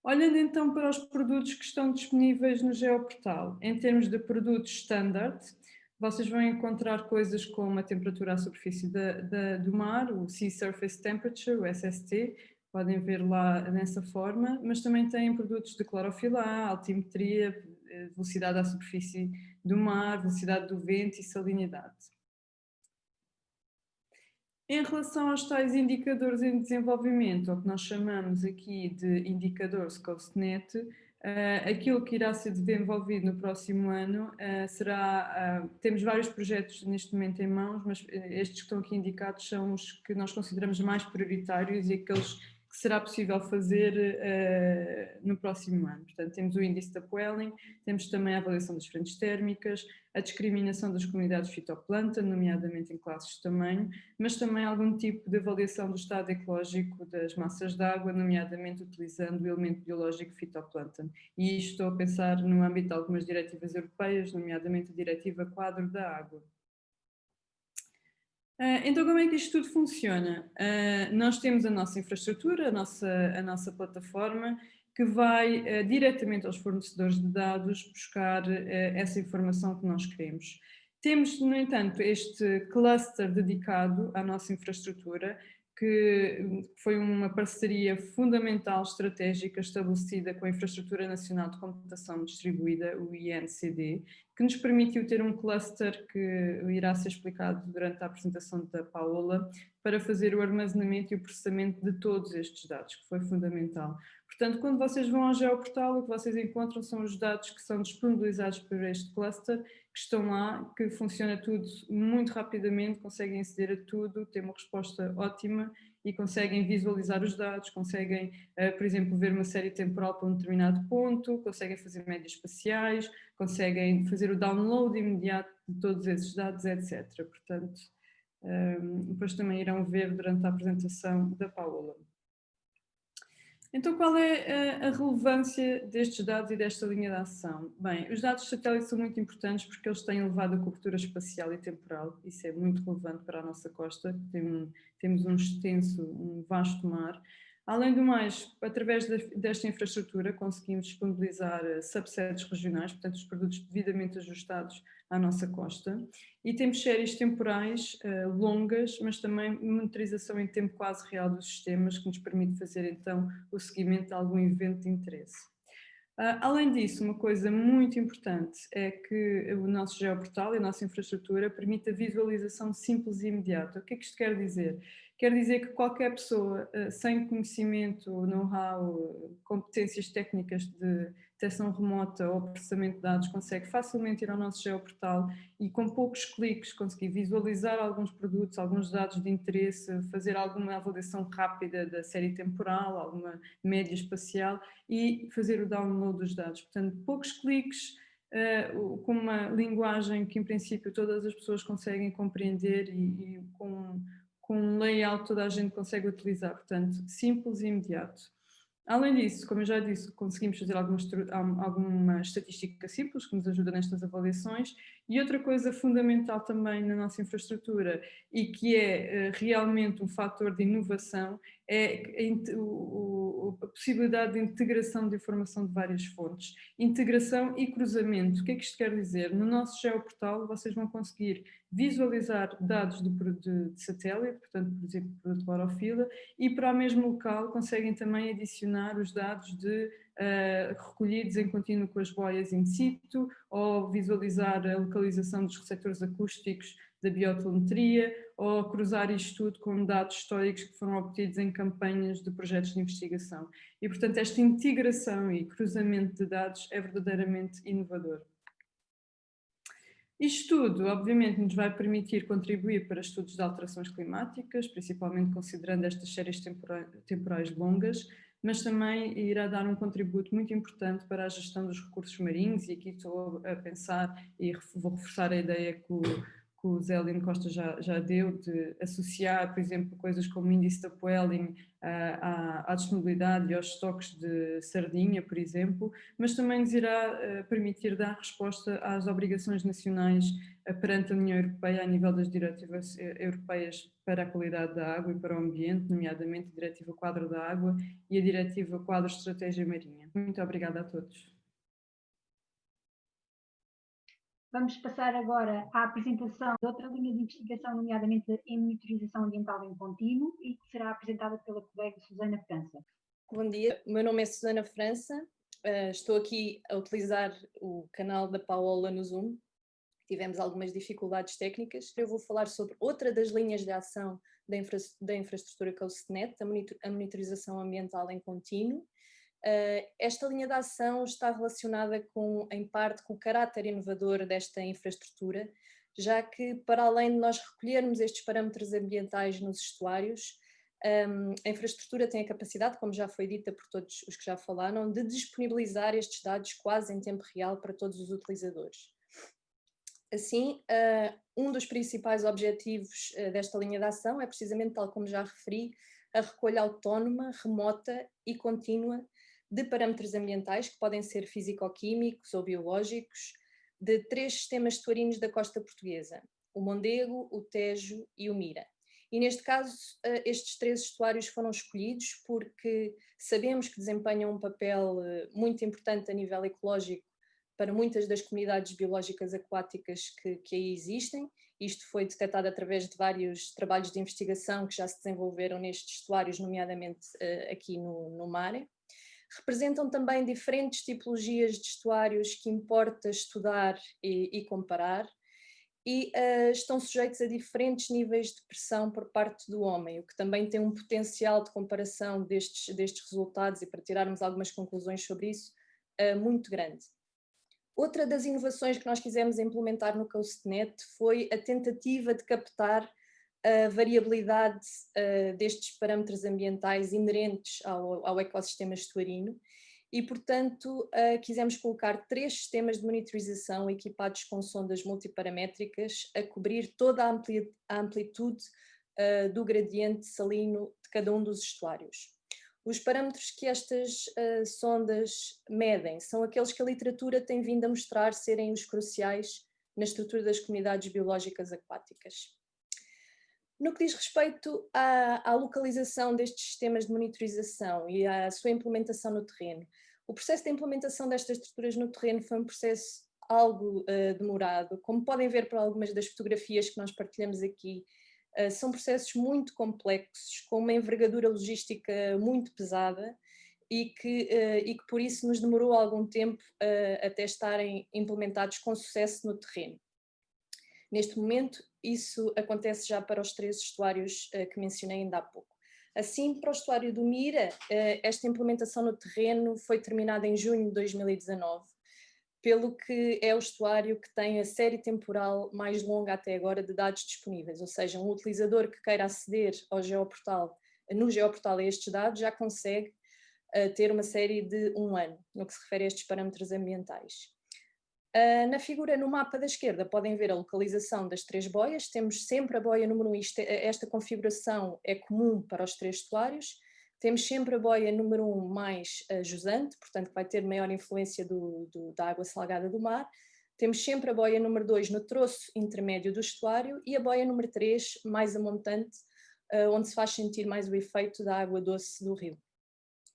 D: Olhando então para os produtos que estão disponíveis no Geoportal, em termos de produtos standard, vocês vão encontrar coisas como a temperatura à superfície do mar, o Sea Surface Temperature, o SST, podem ver lá nessa forma, mas também têm produtos de clorofila A, altimetria, velocidade à superfície do mar, velocidade do vento e salinidade. Em relação aos tais indicadores em desenvolvimento, ou que nós chamamos aqui de indicadores CoastNet, aquilo que irá ser desenvolvido no próximo ano temos vários projetos neste momento em mãos, mas estes que estão aqui indicados são os que nós consideramos mais prioritários e aqueles que será possível fazer no próximo ano. Portanto, temos o índice da Puelling, temos também a avaliação das frentes térmicas, a discriminação das comunidades fitoplanta, nomeadamente em classes de tamanho, mas também algum tipo de avaliação do estado ecológico das massas de água, nomeadamente utilizando o elemento biológico fitoplâncton. E isto estou a pensar no âmbito de algumas diretivas europeias, nomeadamente a Diretiva Quadro da Água. Então, como é que isto tudo funciona? Nós temos a nossa infraestrutura, a nossa plataforma, que vai diretamente aos fornecedores de dados buscar essa informação que nós queremos. Temos, no entanto, este cluster dedicado à nossa infraestrutura, que foi uma parceria fundamental, estratégica, estabelecida com a Infraestrutura Nacional de Computação Distribuída, o INCD, que nos permitiu ter um cluster que irá ser explicado durante a apresentação da Paola, para fazer o armazenamento e o processamento de todos estes dados, que foi fundamental. Portanto, quando vocês vão ao Geoportal, o que vocês encontram são os dados que são disponibilizados por este cluster, que estão lá, que funciona tudo muito rapidamente, conseguem aceder a tudo, têm uma resposta ótima e conseguem visualizar os dados, conseguem, por exemplo, ver uma série temporal para um determinado ponto, conseguem fazer médias espaciais, conseguem fazer o download imediato de todos esses dados, etc. Portanto, depois também irão ver durante a apresentação da Paola. Então, qual é a relevância destes dados e desta linha de ação? Bem, os dados de satélite são muito importantes porque eles têm elevado a cobertura espacial e temporal. Isso é muito relevante para a nossa costa. Temos um vasto mar. Além do mais, através desta infraestrutura conseguimos disponibilizar subsets regionais, portanto os produtos devidamente ajustados à nossa costa, e temos séries temporais longas, mas também monitorização em tempo quase real dos sistemas, que nos permite fazer então o seguimento de algum evento de interesse. Além disso, uma coisa muito importante é que o nosso geoportal e a nossa infraestrutura permite a visualização simples e imediata. O que é que isto quer dizer? Quer dizer que qualquer pessoa sem conhecimento, know-how, competências técnicas de detecção remota ou processamento de dados, consegue facilmente ir ao nosso geoportal e com poucos cliques conseguir visualizar alguns produtos, alguns dados de interesse, fazer alguma avaliação rápida da série temporal, alguma média espacial e fazer o download dos dados. Portanto, poucos cliques, com uma linguagem que em princípio todas as pessoas conseguem compreender e com um layout toda a gente consegue utilizar, portanto, simples e imediato. Além disso, como eu já disse, conseguimos fazer alguma estatística simples que nos ajuda nestas avaliações, e outra coisa fundamental também na nossa infraestrutura e que é realmente um fator de inovação é a possibilidade de integração de informação de várias fontes. Integração e cruzamento. O que é que isto quer dizer? No nosso geoportal vocês vão conseguir visualizar dados de satélite, portanto, por exemplo, produto clorofila, e para o mesmo local conseguem também adicionar os dados recolhidos em contínuo com as boias in situ, ou visualizar a localização dos receptores acústicos da biotelemetria, ou cruzar isto tudo com dados históricos que foram obtidos em campanhas de projetos de investigação. E, portanto, esta integração e cruzamento de dados é verdadeiramente inovador. Isto tudo, obviamente, nos vai permitir contribuir para estudos de alterações climáticas, principalmente considerando estas séries temporais longas, mas também irá dar um contributo muito importante para a gestão dos recursos marinhos, e aqui estou a pensar, e vou reforçar a ideia que o Zélio Costa já deu, de associar, por exemplo, coisas como o índice de upwelling à disponibilidade e aos estoques de sardinha, por exemplo, mas também nos irá permitir dar resposta às obrigações nacionais perante a União Europeia a nível das diretivas europeias para a qualidade da água e para o ambiente, nomeadamente a Diretiva Quadro da Água e a Diretiva Quadro de Estratégia Marinha. Muito obrigada a todos.
C: Vamos passar agora à apresentação de outra linha de investigação, nomeadamente em monitorização ambiental em contínuo, e que será apresentada pela colega Susana França.
A: Bom dia, o meu nome é Susana França, estou aqui a utilizar o canal da Paola no Zoom. Tivemos algumas dificuldades técnicas. Eu vou falar sobre outra das linhas de ação da infraestrutura CoastNet, a monitorização ambiental em contínuo. Esta linha de ação está relacionada em parte com o caráter inovador desta infraestrutura, já que, para além de nós recolhermos estes parâmetros ambientais nos estuários, a infraestrutura tem a capacidade, como já foi dita por todos os que já falaram, de disponibilizar estes dados quase em tempo real para todos os utilizadores. Assim, um dos principais objetivos desta linha de ação é precisamente, tal como já referi, a recolha autónoma, remota e contínua de parâmetros ambientais, que podem ser físico-químicos ou biológicos, de 3 sistemas estuarinos da costa portuguesa: o Mondego, o Tejo e o Mira. E neste caso, estes 3 estuários foram escolhidos porque sabemos que desempenham um papel muito importante a nível ecológico para muitas das comunidades biológicas aquáticas que aí existem. Isto foi detectado através de vários trabalhos de investigação que já se desenvolveram nestes estuários, nomeadamente aqui no Mare. Representam também diferentes tipologias de estuários que importa estudar e comparar, e estão sujeitos a diferentes níveis de pressão por parte do homem, o que também tem um potencial de comparação destes resultados, e para tirarmos algumas conclusões sobre isso, muito grande. Outra das inovações que nós quisemos implementar no CoastNet foi a tentativa de captar a variabilidade destes parâmetros ambientais inerentes ao ecossistema estuarino, e, portanto, quisemos colocar 3 sistemas de monitorização equipados com sondas multiparamétricas a cobrir toda a amplitude do gradiente salino de cada um dos estuários. Os parâmetros que estas sondas medem são aqueles que a literatura tem vindo a mostrar serem os cruciais na estrutura das comunidades biológicas aquáticas. No que diz respeito à localização destes sistemas de monitorização e à sua implementação no terreno, o processo de implementação destas estruturas no terreno foi um processo algo demorado. Como podem ver por algumas das fotografias que nós partilhamos aqui, são processos muito complexos, com uma envergadura logística muito pesada, e que por isso nos demorou algum tempo até estarem implementados com sucesso no terreno. Neste momento, isso acontece já para os 3 estuários que mencionei ainda há pouco. Assim, para o estuário do Mira, esta implementação no terreno foi terminada em junho de 2019, pelo que é o estuário que tem a série temporal mais longa até agora de dados disponíveis, ou seja, um utilizador que queira aceder ao geoportal, no geoportal a estes dados, já consegue ter uma série de 1 ano, no que se refere a estes parâmetros ambientais. Na figura no mapa da esquerda podem ver a localização das 3 boias, temos sempre a boia número 1, esta configuração é comum para os 3 estuários, temos sempre a boia número 1 mais jusante, portanto que vai ter maior influência da água salgada do mar, temos sempre a boia número 2 no troço intermédio do estuário e a boia número 3 mais a montante, onde se faz sentir mais o efeito da água doce do rio.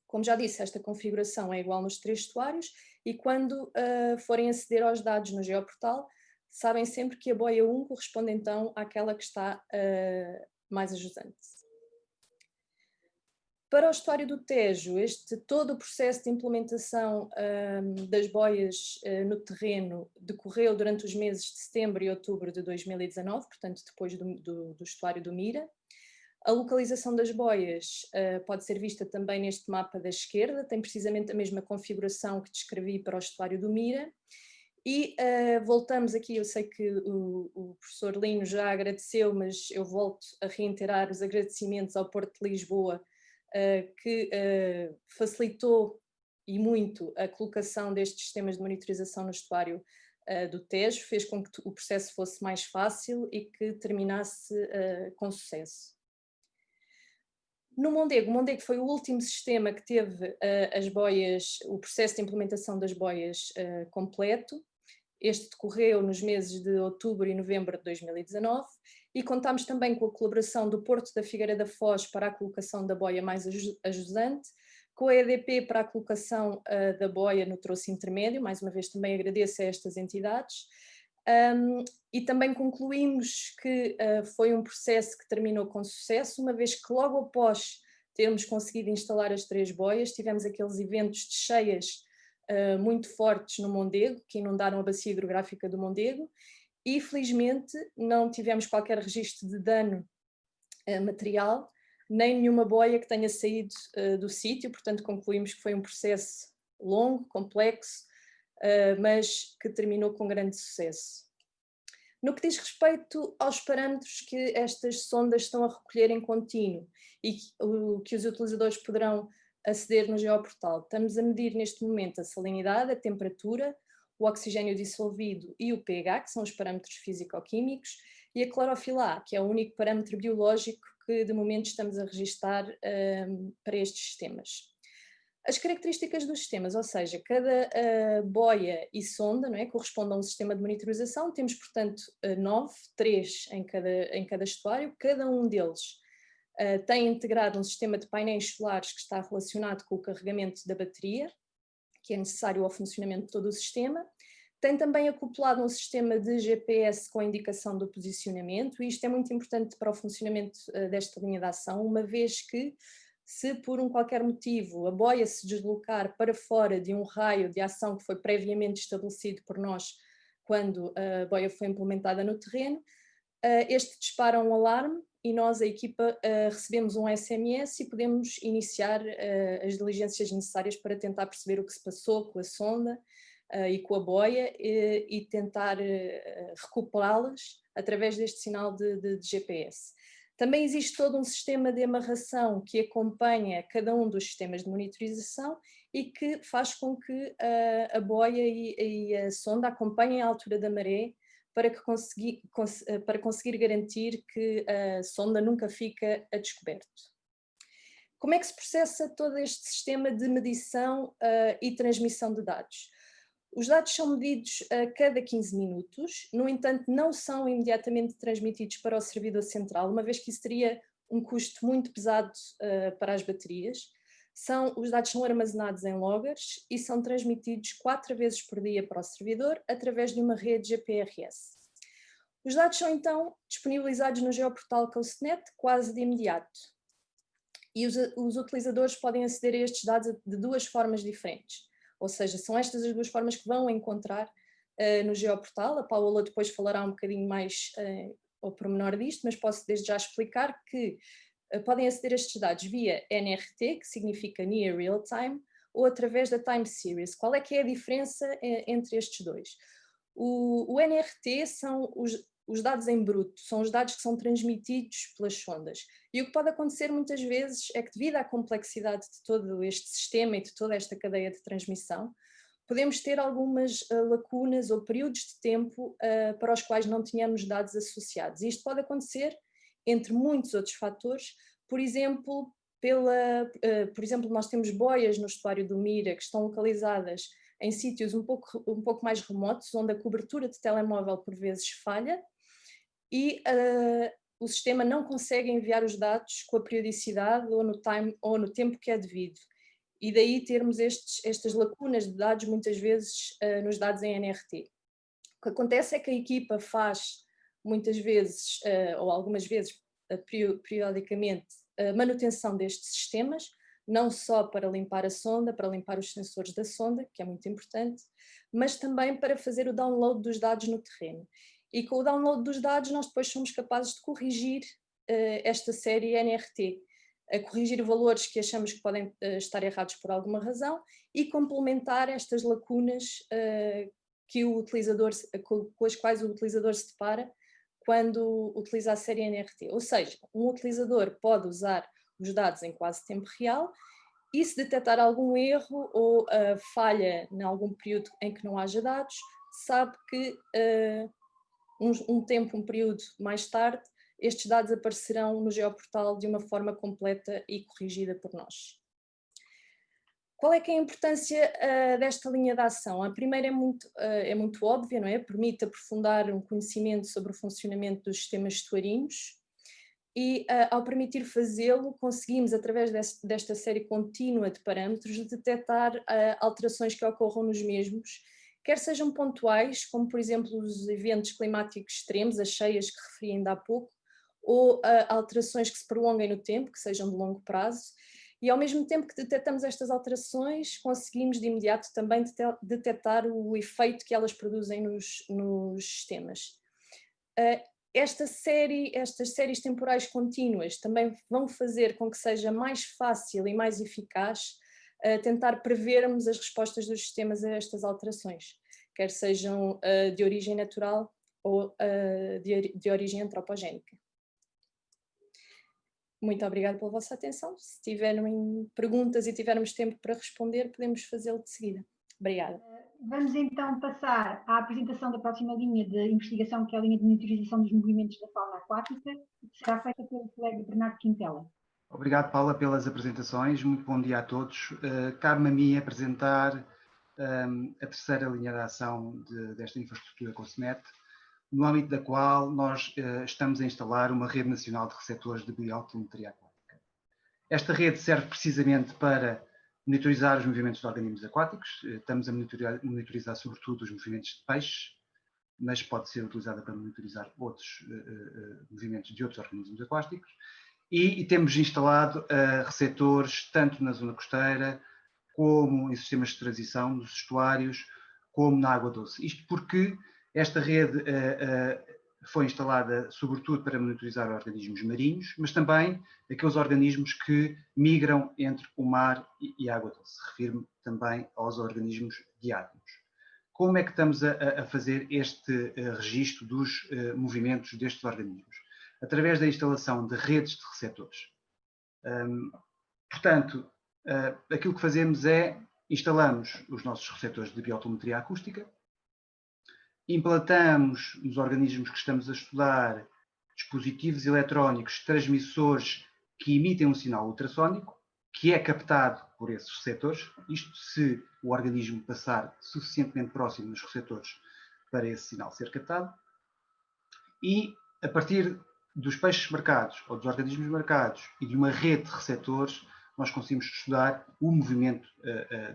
A: Como já disse, esta configuração é igual nos 3 estuários e quando forem aceder aos dados no geoportal, sabem sempre que a boia 1 corresponde então àquela que está mais a jusante. Para o estuário do Tejo, todo o processo de implementação das boias no terreno decorreu durante os meses de setembro e outubro de 2019, portanto depois do estuário do Mira. A localização das boias pode ser vista também neste mapa da esquerda, tem precisamente a mesma configuração que descrevi para o estuário do Mira. E voltamos aqui, eu sei que o professor Lino já agradeceu, mas eu volto a reiterar os agradecimentos ao Porto de Lisboa, que facilitou e muito a colocação destes sistemas de monitorização no estuário do Tejo, fez com que o processo fosse mais fácil e que terminasse com sucesso. No Mondego, o Mondego foi o último sistema que teve as boias, o processo de implementação das boias completo. Este decorreu nos meses de outubro e novembro de 2019 e contámos também com a colaboração do Porto da Figueira da Foz para a colocação da boia mais ajusante, com a EDP para a colocação da boia no troço intermédio, mais uma vez também agradeço a estas entidades. E também concluímos que foi um processo que terminou com sucesso, uma vez que logo após termos conseguido instalar as 3 boias, tivemos aqueles eventos de cheias muito fortes no Mondego, que inundaram a bacia hidrográfica do Mondego, e felizmente não tivemos qualquer registro de dano material, nem nenhuma boia que tenha saído do sítio, portanto concluímos que foi um processo longo, complexo, mas que terminou com grande sucesso. No que diz respeito aos parâmetros que estas sondas estão a recolher em contínuo e que os utilizadores poderão aceder no geoportal, estamos a medir neste momento a salinidade, a temperatura, o oxigênio dissolvido e o pH, que são os parâmetros físico-químicos, e a clorofila A, que é o único parâmetro biológico que de momento estamos a registar para estes sistemas. As características dos sistemas, ou seja, cada boia e sonda, não é, corresponde a um sistema de monitorização, temos portanto 9, 3 em cada estuário, cada um deles tem integrado um sistema de painéis solares que está relacionado com o carregamento da bateria, que é necessário ao funcionamento de todo o sistema. Tem também acoplado um sistema de GPS com a indicação do posicionamento, e isto é muito importante para o funcionamento desta linha de ação, uma vez que, se por qualquer motivo a boia se deslocar para fora de um raio de ação que foi previamente estabelecido por nós quando a boia foi implementada no terreno, este dispara um alarme e nós, a equipa, recebemos um SMS e podemos iniciar as diligências necessárias para tentar perceber o que se passou com a sonda e com a boia e tentar recuperá-las através deste sinal de GPS. Também existe todo um sistema de amarração que acompanha cada um dos sistemas de monitorização e que faz com que a boia e a sonda acompanhem a altura da maré para conseguir garantir que a sonda nunca fica a descoberto. Como é que se processa todo este sistema de medição e transmissão de dados? Os dados são medidos a cada 15 minutos, no entanto não são imediatamente transmitidos para o servidor central, uma vez que isso teria um custo muito pesado para as baterias. Os dados são armazenados em loggers e são transmitidos 4 vezes por dia para o servidor através de uma rede GPRS. Os dados são então disponibilizados no geoportal CoastNet quase de imediato. E os utilizadores podem aceder a estes dados de 2 formas diferentes. Ou seja, são estas as 2 formas que vão encontrar no geoportal. A Paula depois falará um bocadinho mais ao pormenor disto, mas posso desde já explicar que podem aceder a estes dados via NRT, que significa Near Real Time, ou através da Time Series. Qual é que é a diferença entre estes dois? O NRT são os dados em bruto, são os dados que são transmitidos pelas sondas. E o que pode acontecer muitas vezes é que, devido à complexidade de todo este sistema e de toda esta cadeia de transmissão, podemos ter algumas lacunas ou períodos de tempo para os quais não tínhamos dados associados. E isto pode acontecer entre muitos outros fatores, por exemplo, nós temos boias no estuário do Mira que estão localizadas em sítios um pouco mais remotos, onde a cobertura de telemóvel por vezes falha e o sistema não consegue enviar os dados com a periodicidade ou no tempo que é devido. E daí termos estas lacunas de dados muitas vezes nos dados em NRT. O que acontece é que a equipa faz muitas vezes, ou algumas vezes periodicamente, a manutenção destes sistemas, não só para limpar a sonda, para limpar os sensores da sonda, que é muito importante, mas também para fazer o download dos dados no terreno. E com o download dos dados nós depois somos capazes de corrigir esta série NRT, a corrigir valores que achamos que podem estar errados por alguma razão e complementar estas lacunas com as quais o utilizador se depara quando utiliza a série NRT. Ou seja, um utilizador pode usar os dados em quase tempo real e, se detectar algum erro ou falha em algum período em que não haja dados, sabe que um período mais tarde, estes dados aparecerão no geoportal de uma forma completa e corrigida por nós. Qual é que é a importância desta linha de ação? A primeira é muito óbvia, não é? Permite aprofundar um conhecimento sobre o funcionamento dos sistemas estuarinos e, ao permitir fazê-lo, conseguimos, através desta série contínua de parâmetros, detectar alterações que ocorram nos mesmos, quer sejam pontuais, como por exemplo os eventos climáticos extremos, as cheias que referi ainda há pouco, ou alterações que se prolonguem no tempo, que sejam de longo prazo, e ao mesmo tempo que detectamos estas alterações, conseguimos de imediato também detectar o efeito que elas produzem nos sistemas. Estas séries temporais contínuas também vão fazer com que seja mais fácil e mais eficaz tentar prevermos as respostas dos sistemas a estas alterações, quer sejam de origem natural ou de origem antropogénica. Muito obrigada pela vossa atenção. Se tiverem perguntas e tivermos tempo para responder, podemos fazê-lo de seguida. Obrigada.
C: Vamos então passar à apresentação da próxima linha de investigação, que é a linha de monitorização dos movimentos da fauna aquática, que será feita pelo colega Bernardo Quintela.
E: Obrigado, Paula, pelas apresentações. Muito bom dia a todos. Cabe-me a mim apresentar a terceira linha de ação desta infraestrutura COSMET, no âmbito da qual nós estamos a instalar uma rede nacional de receptores de biotelemetria aquática. Esta rede serve precisamente para monitorizar os movimentos de organismos aquáticos. Estamos a monitorizar sobretudo os movimentos de peixes, mas pode ser utilizada para monitorizar outros movimentos de outros organismos aquáticos. E temos instalado receptores tanto na zona costeira, como em sistemas de transição, nos estuários, como na água doce. Isto porque esta rede foi instalada sobretudo para monitorizar organismos marinhos, mas também aqueles organismos que migram entre o mar e a água doce. Refiro-me também aos organismos diátomos. Como é que estamos a fazer este registro dos movimentos destes organismos? Através da instalação de redes de receptores. Portanto, aquilo que fazemos é instalamos os nossos receptores de biotelemetria acústica, implantamos nos organismos que estamos a estudar dispositivos eletrónicos, transmissores que emitem um sinal ultrassónico, que é captado por esses receptores, isto se o organismo passar suficientemente próximo dos receptores para esse sinal ser captado, e a partir dos peixes marcados ou dos organismos marcados e de uma rede de receptores, nós conseguimos estudar o movimento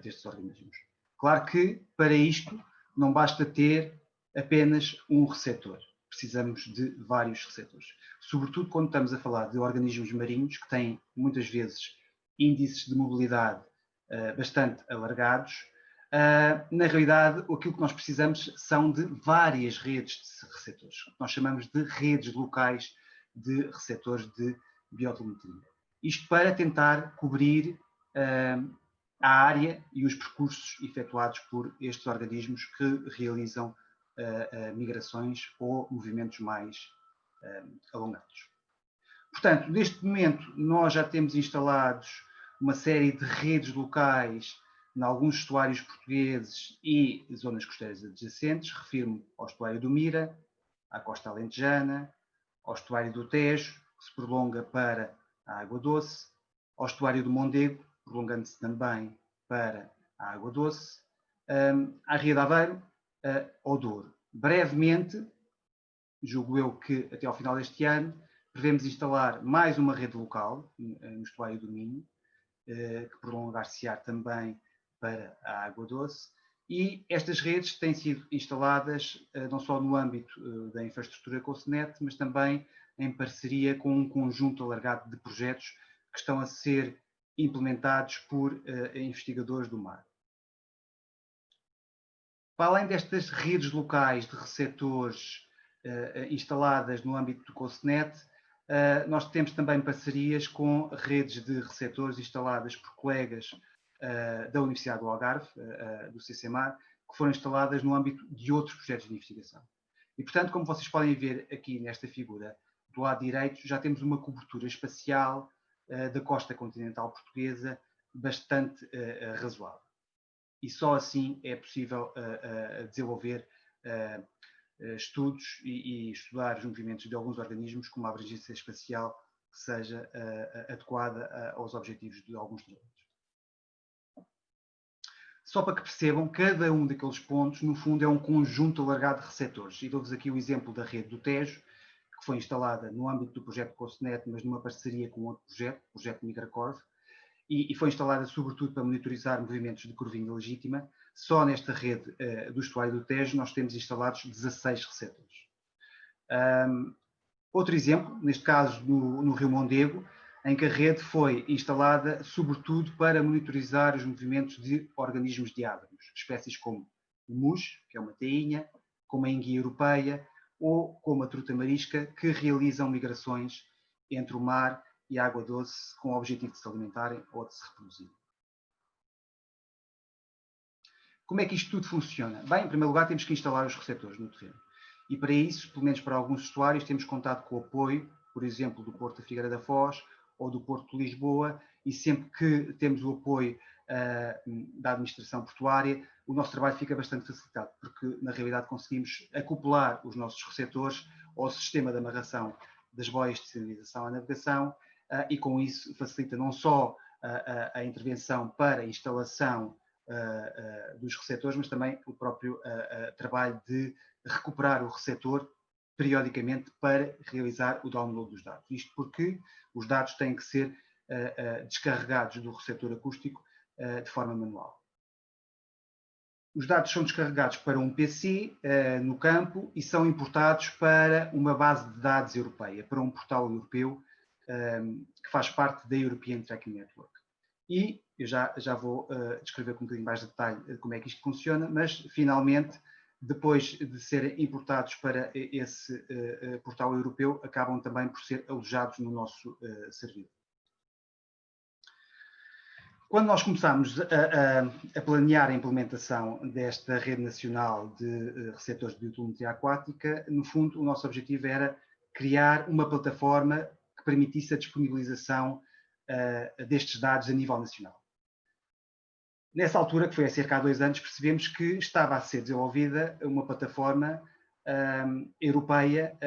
E: destes organismos. Claro que, para isto, não basta ter apenas um receptor. Precisamos de vários receptores. Sobretudo quando estamos a falar de organismos marinhos que têm, muitas vezes, índices de mobilidade bastante alargados. Na realidade, aquilo que nós precisamos são de várias redes de receptores. Nós chamamos de redes locais de receptores de biotelemetria. Isto para tentar cobrir a área e os percursos efetuados por estes organismos que realizam migrações ou movimentos mais alongados. Portanto, neste momento, nós já temos instalados uma série de redes locais em alguns estuários portugueses e zonas costeiras adjacentes. Refiro-me ao estuário do Mira, à costa alentejana, ao estuário do Tejo, que se prolonga para a Água Doce, ao estuário do Mondego, prolongando-se também para a Água Doce, à Ria de Aveiro, ao Douro. Brevemente, julgo eu que até ao final deste ano, devemos instalar mais uma rede local no estuário do Minho, que prolongar-se-á também para a Água Doce, e estas redes têm sido instaladas não só no âmbito da infraestrutura COSNET, mas também em parceria com um conjunto alargado de projetos que estão a ser implementados por investigadores do mar. Para além destas redes locais de receptores instaladas no âmbito do COSNET, nós temos também parcerias com redes de receptores instaladas por colegas da Universidade do Algarve, do CCMAR, que foram instaladas no âmbito de outros projetos de investigação. E, portanto, como vocês podem ver aqui nesta figura, do lado direito, já temos uma cobertura espacial da costa continental portuguesa bastante razoável. E só assim é possível desenvolver estudos e estudar os movimentos de alguns organismos com uma abrangência espacial que seja adequada aos objetivos de alguns trabalhos. Só para que percebam, cada um daqueles pontos, no fundo, é um conjunto alargado de receptores. E dou-vos aqui o exemplo da rede do Tejo, que foi instalada no âmbito do projeto COSNET, mas numa parceria com outro projeto, o projeto Migracorv, e foi instalada sobretudo para monitorizar movimentos de corvinha legítima. Só nesta rede do estuário do Tejo nós temos instalados 16 receptores. Outro exemplo, neste caso no Rio Mondego, em que a rede foi instalada sobretudo para monitorizar os movimentos de organismos diádanos, espécies como o mus, que é uma tainha, como a enguia europeia ou como a truta marisca, que realizam migrações entre o mar e a água doce com o objetivo de se alimentarem ou de se reproduzirem. Como é que isto tudo funciona? Bem, em primeiro lugar temos que instalar os receptores no terreno. E para isso, pelo menos para alguns estuários, temos contado com o apoio, por exemplo, do Porto da Figueira da Foz ou do Porto de Lisboa, e sempre que temos o apoio da administração portuária, o nosso trabalho fica bastante facilitado, porque na realidade conseguimos acoplar os nossos receptores ao sistema de amarração das boias de sinalização à navegação, e com isso facilita não só a intervenção para a instalação dos receptores, mas também o próprio trabalho de recuperar o receptor periodicamente para realizar o download dos dados. Isto porque os dados têm que ser descarregados do receptor acústico de forma manual. Os dados são descarregados para um PC no campo e são importados para uma base de dados europeia, para um portal europeu que faz parte da European Tracking Network. E eu já vou descrever com um bocadinho mais de detalhe como é que isto funciona, mas finalmente, depois de serem importados para esse portal europeu, acabam também por ser alojados no nosso servidor. Quando nós começámos a planear a implementação desta rede nacional de receptores de biotelemetria aquática, no fundo o nosso objetivo era criar uma plataforma que permitisse a disponibilização destes dados a nível nacional. Nessa altura, que foi há cerca de 2 anos, percebemos que estava a ser desenvolvida uma plataforma europeia,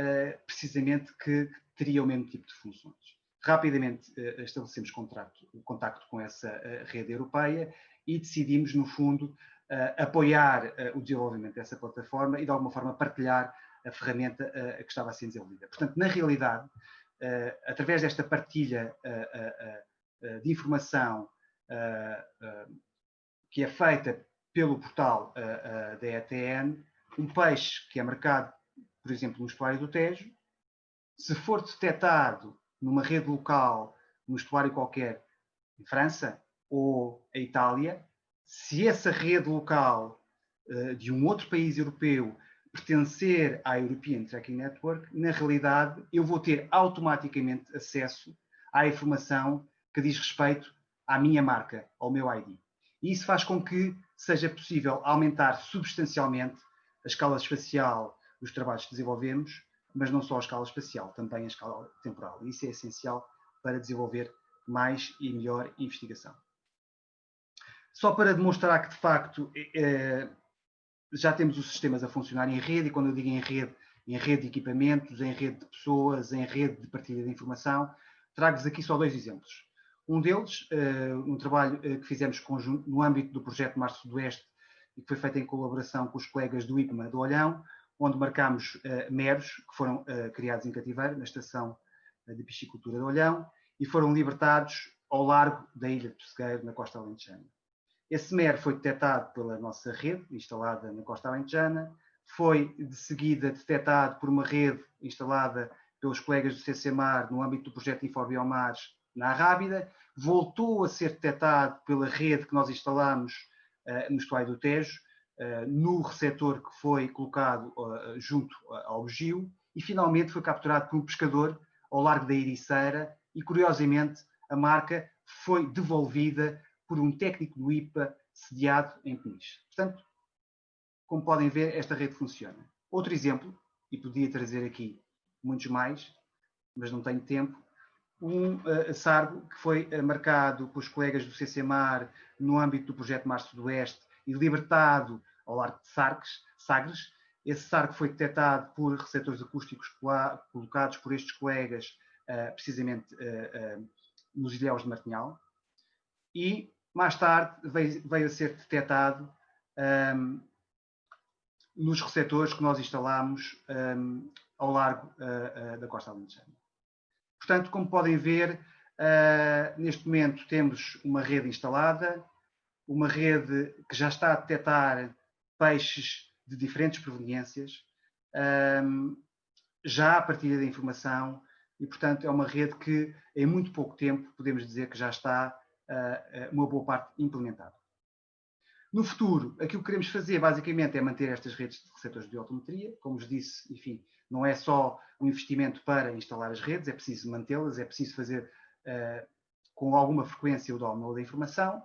E: precisamente que teria o mesmo tipo de funções. Rapidamente estabelecemos contacto com essa rede europeia e decidimos, no fundo, apoiar o desenvolvimento dessa plataforma e, de alguma forma, partilhar a ferramenta que estava a ser desenvolvida. Portanto, na realidade, através desta partilha de informação que é feita pelo portal da ETN, um peixe que é marcado, por exemplo, no estuário do Tejo, se for detectado numa rede local, num estuário qualquer, em França ou em Itália, se essa rede local de um outro país europeu pertencer à European Tracking Network, na realidade eu vou ter automaticamente acesso à informação que diz respeito à minha marca, ao meu ID. E isso faz com que seja possível aumentar substancialmente a escala espacial dos trabalhos que desenvolvemos, mas não só a escala espacial, também a escala temporal. E isso é essencial para desenvolver mais e melhor investigação. Só para demonstrar que, de facto, já temos os sistemas a funcionar em rede, e quando eu digo em rede de equipamentos, em rede de pessoas, em rede de partilha de informação, trago-vos aqui só 2 exemplos. Um deles, um trabalho que fizemos conjunto no âmbito do projeto Mar Sudoeste, e que foi feito em colaboração com os colegas do IPMA do Olhão, onde marcámos meros, que foram criados em cativeiro, na estação de piscicultura do Olhão, e foram libertados ao largo da ilha de Pessegueiro, na costa alentejana. Esse mero foi detectado pela nossa rede, instalada na costa alentejana, foi de seguida detectado por uma rede instalada pelos colegas do CCMAR no âmbito do projeto Inforbiomares na Arrábida, voltou a ser detectado pela rede que nós instalamos no estuário do Tejo, no receptor que foi colocado junto ao bugio, e finalmente foi capturado por um pescador ao largo da Ericeira, e curiosamente a marca foi devolvida por um técnico do IPA sediado em Peniche. Portanto, como podem ver, esta rede funciona. Outro exemplo, e podia trazer aqui muitos mais, mas não tenho tempo, um sargo que foi marcado pelos colegas do CCMAR no âmbito do projeto Mar Sudoeste e libertado ao largo de Sagres. Esse sargo foi detectado por receptores acústicos colocados por estes colegas precisamente nos ilhéus de Martinhal, e mais tarde veio a ser detectado nos receptores que nós instalámos ao largo da costa alentejana. Portanto, como podem ver, neste momento temos uma rede instalada, uma rede que já está a detectar peixes de diferentes proveniências, já a partilha da informação, e portanto é uma rede que em muito pouco tempo podemos dizer que já está uma boa parte implementada. No futuro, aquilo que queremos fazer basicamente é manter estas redes de receptores de biotometria. Como vos disse, enfim, não é só um investimento para instalar as redes, é preciso mantê-las, é preciso fazer com alguma frequência o download da informação.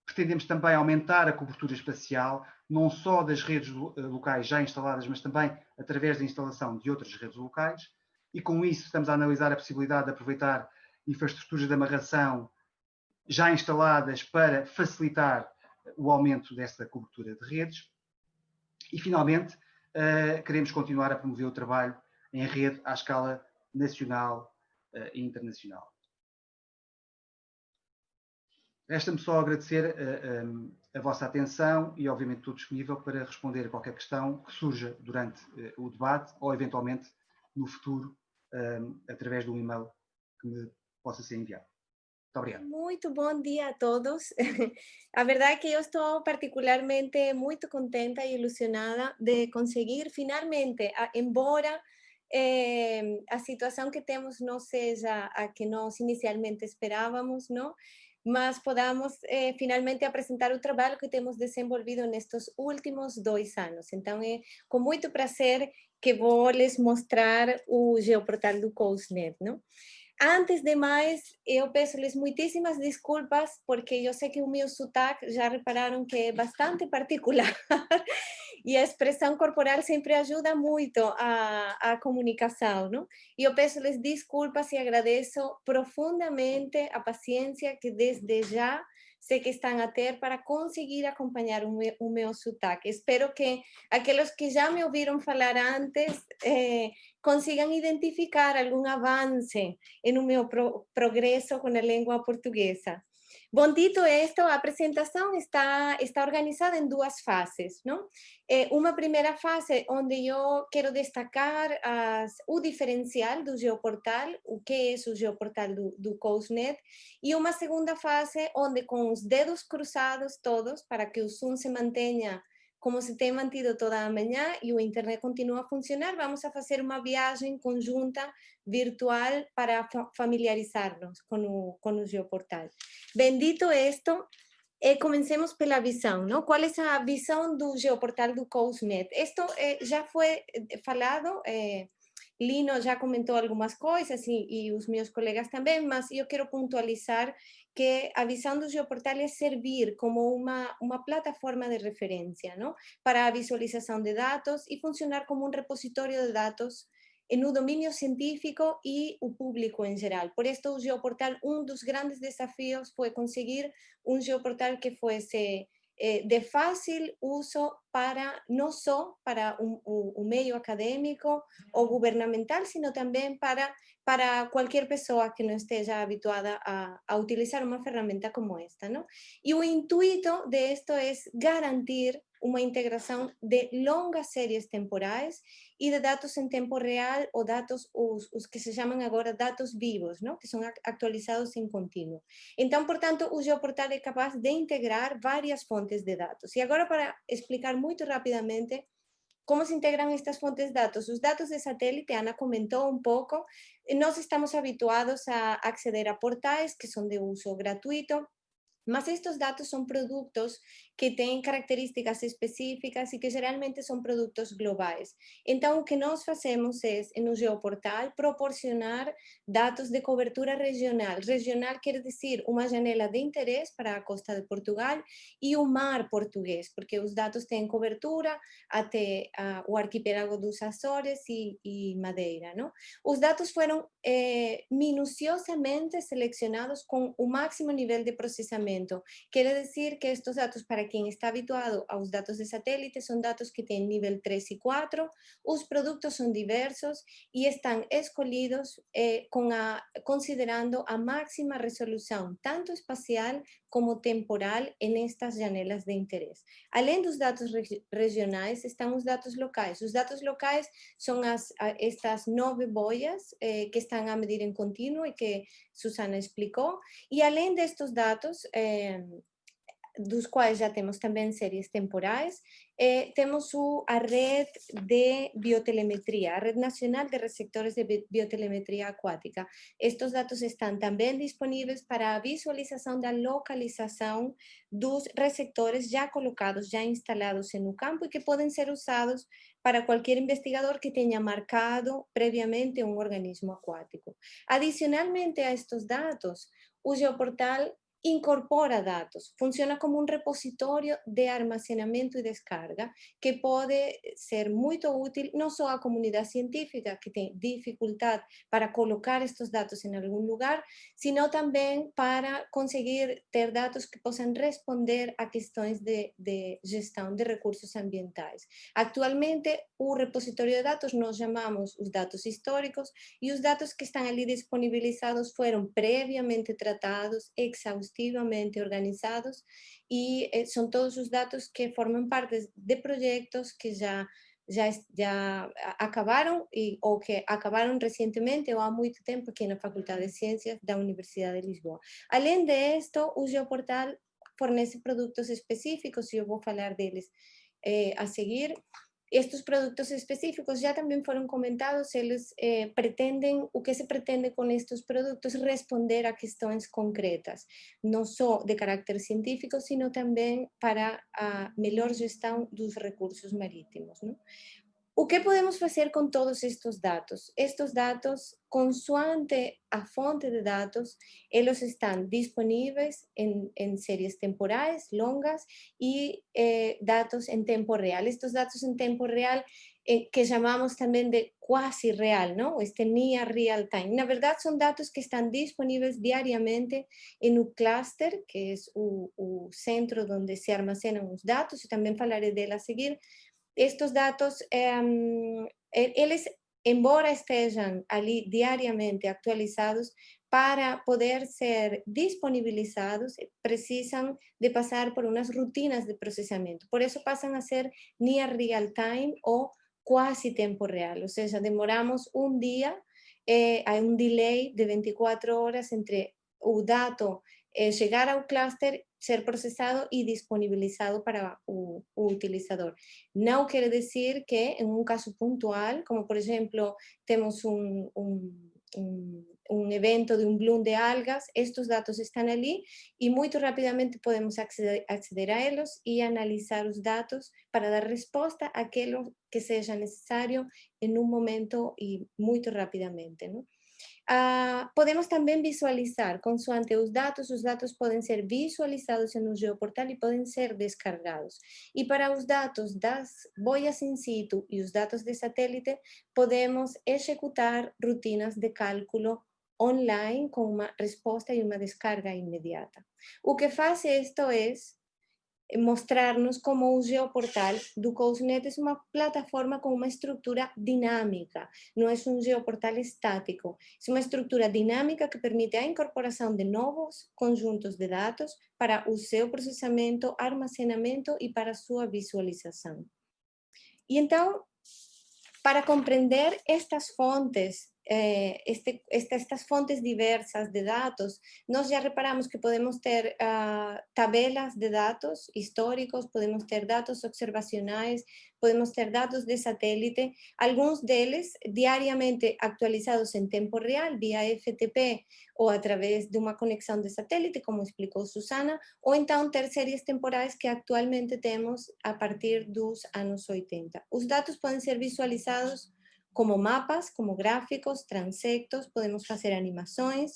E: Pretendemos também aumentar a cobertura espacial, não só das redes locais já instaladas, mas também através da instalação de outras redes locais. E com isso estamos a analisar a possibilidade de aproveitar infraestruturas de amarração já instaladas para facilitar o aumento dessa cobertura de redes. E, finalmente, queremos continuar a promover o trabalho em rede à escala nacional e internacional. Resta-me só agradecer a vossa atenção e, obviamente, estou disponível para responder a qualquer questão que surja durante o debate ou, eventualmente, no futuro, através de um e-mail que me possa ser enviado. Muito obrigado.
A: Muito bom dia a todos. A verdade é que eu estou particularmente muito contenta e ilusionada de conseguir finalmente, embora a situação que temos não seja a que nós inicialmente esperávamos, não? Mas podamos finalmente apresentar o trabalho que temos desenvolvido nestes últimos 2 anos. Então, é com muito prazer que vou lhes mostrar o geoportal do COUSNET, não? Antes de mais, eu peço-lhes muitíssimas desculpas, porque eu sei que o meu sotaque, já repararam que é bastante particular, e a expressão corporal sempre ajuda muito a comunicação, não? E eu peço-lhes desculpas e agradeço profundamente a paciência que desde já sei que estão a ter para conseguir acompanhar o meu sotaque. Espero que aqueles que já me ouviram falar antes consigam identificar algum avance no meu progresso com a língua portuguesa. Bom, dito isto, a apresentação está organizada em 2 fases, não? Uma primeira fase onde eu quero destacar o diferencial do geoportal, o que é o geoportal do COUSNET, e uma segunda fase onde, com os dedos cruzados todos, para que o Zoom se mantenha como se tem mantido toda a manhã e o internet continua a funcionar, vamos a fazer uma viagem conjunta virtual para familiarizar-nos com o geoportal. Bem, dito isto, comencemos pela visão, não? Qual é a visão do geoportal do COUSNET? Isto já foi falado
F: Lino já comentou algumas coisas e os meus colegas também, mas eu quero pontualizar que a visão do Geoportal é servir como uma plataforma de referência, não? Para a visualização de dados e funcionar como um repositório de dados no domínio científico e o público em geral. Por isso, o Geoportal, dos grandes desafios foi conseguir um Geoportal que fosse de fácil uso para não só para o meio acadêmico ou governamental, sino também para qualquer pessoa que não esteja habituada a utilizar uma ferramenta como esta, não? E o intuito de esto é garantir uma integração de longas séries temporais e de dados em tempo real ou dados, os que se chamam agora dados vivos, não? Que são atualizados em contínuo. Então, portanto, o Geoportal é capaz de integrar várias fontes de dados. E agora, para explicar muito rapidamente como se integran estas fontes de dados. Os dados de satélite, Ana comentou un pouco, nós estamos habituados a acceder a portais que son de uso gratuito, mas estos datos son produtos que têm características específicas e que geralmente são produtos globais. Então, o que nós fazemos é, no Geoportal, proporcionar dados de cobertura regional. Regional quer dizer uma janela de interesse para a costa de Portugal e o mar português, porque os dados têm cobertura até o arquipélago dos Açores e Madeira, não? Os dados foram minuciosamente selecionados com o máximo nível de processamento. Quiere decir que estos datos, para quien está habituado a los datos de satélite, son datos que tienen nivel 3 y 4, los productos son diversos y están escolhidos considerando a máxima resolución, tanto espacial como temporal, en estas janelas de interés. Além dos datos regionais, están los datos locais. Os datos locais son estas 9 boias que están a medir en continuo y que Susana explicou. E além destes dados, dos quais já temos também séries temporais, temos a rede de biotelemetria, a Rede Nacional de Receptores de Biotelemetria Aquática. Estes dados estão também disponíveis para a visualização da localização dos receptores já colocados, já instalados no campo e que podem ser usados para qualquer investigador que tenha marcado previamente um organismo aquático. Adicionalmente a estes dados, o Geoportal incorpora datos, funciona como um repositório de armazenamento e descarga que pode ser muito útil não só à comunidade científica que tem dificuldade para colocar estes dados em algum lugar, sino também para conseguir ter dados que possam responder a questões de gestão de recursos ambientais. Actualmente, o repositório de dados nós chamamos os dados históricos e os dados que estão ali disponibilizados foram previamente tratados, exaustivamente organizados y son todos los datos que forman parte de proyectos que ya acabaron o que acabaron recientemente o há muito tempo aqui na Faculdade de Ciências da Universidade de Lisboa. Além de esto, o Geoportal fornece produtos específicos e eu vou falar deles a seguir. Estos productos específicos ya también fueron comentados, ellos pretenden, o que se pretende con estos productos, responder a cuestiones concretas, no solo de carácter científico, sino también para a melhor gestão dos recursos marítimos, ¿no? O que podemos fazer com todos estes dados? Estes dados, consoante a fonte de dados, eles estão disponíveis em séries temporais longas e dados em tempo real. Estes dados em tempo real que chamamos também de quase real, não? Este near real time. Na verdade, são dados que estão disponíveis diariamente no cluster, que é o centro onde se armazenam os dados, e também falarei dele a seguir. Estes dados, eles, embora estejam ali diariamente atualizados, para poder ser disponibilizados, precisam de passar por umas rotinas de processamento. Por isso passam a ser near real time ou quase tempo real, ou seja, demoramos um dia, há um delay de 24 horas entre o dado chegar ao cluster, ser processado e disponibilizado para o utilizador. Não quer dizer que, em um caso pontual, como por exemplo, temos un evento de un bloom de algas, estos datos están ali y muy rápidamente podemos acceder a ellos y analizar los datos para dar respuesta a aquello que sea necesario en un momento y muy rápidamente, ¿no? Podemos también visualizar consoante os datos pueden ser visualizados en un geoportal y pueden ser descargados. Y para os datos das boias in situ y os datos de satélite, podemos ejecutar rutinas de cálculo online con una respuesta y una descarga inmediata. O que hace esto es mostrar-nos como o geoportal do COUSNET é uma plataforma com uma estrutura dinâmica, não é um geoportal estático, é uma estrutura dinâmica que permite a incorporação de novos conjuntos de dados para o seu processamento, armazenamento e para a sua visualização. E então, para compreender estas fontes, estas fontes diversas de datos, nós já reparamos que podemos ter tabelas de datos históricos, podemos ter dados observacionais, podemos ter dados de satélite, alguns deles diariamente actualizados em tempo real, via FTP ou através de uma conexão de satélite, como explicou Susana, ou então ter séries temporais que atualmente temos a partir dos anos 80. Os dados podem ser visualizados como mapas, como gráficos, transectos, podemos fazer animações,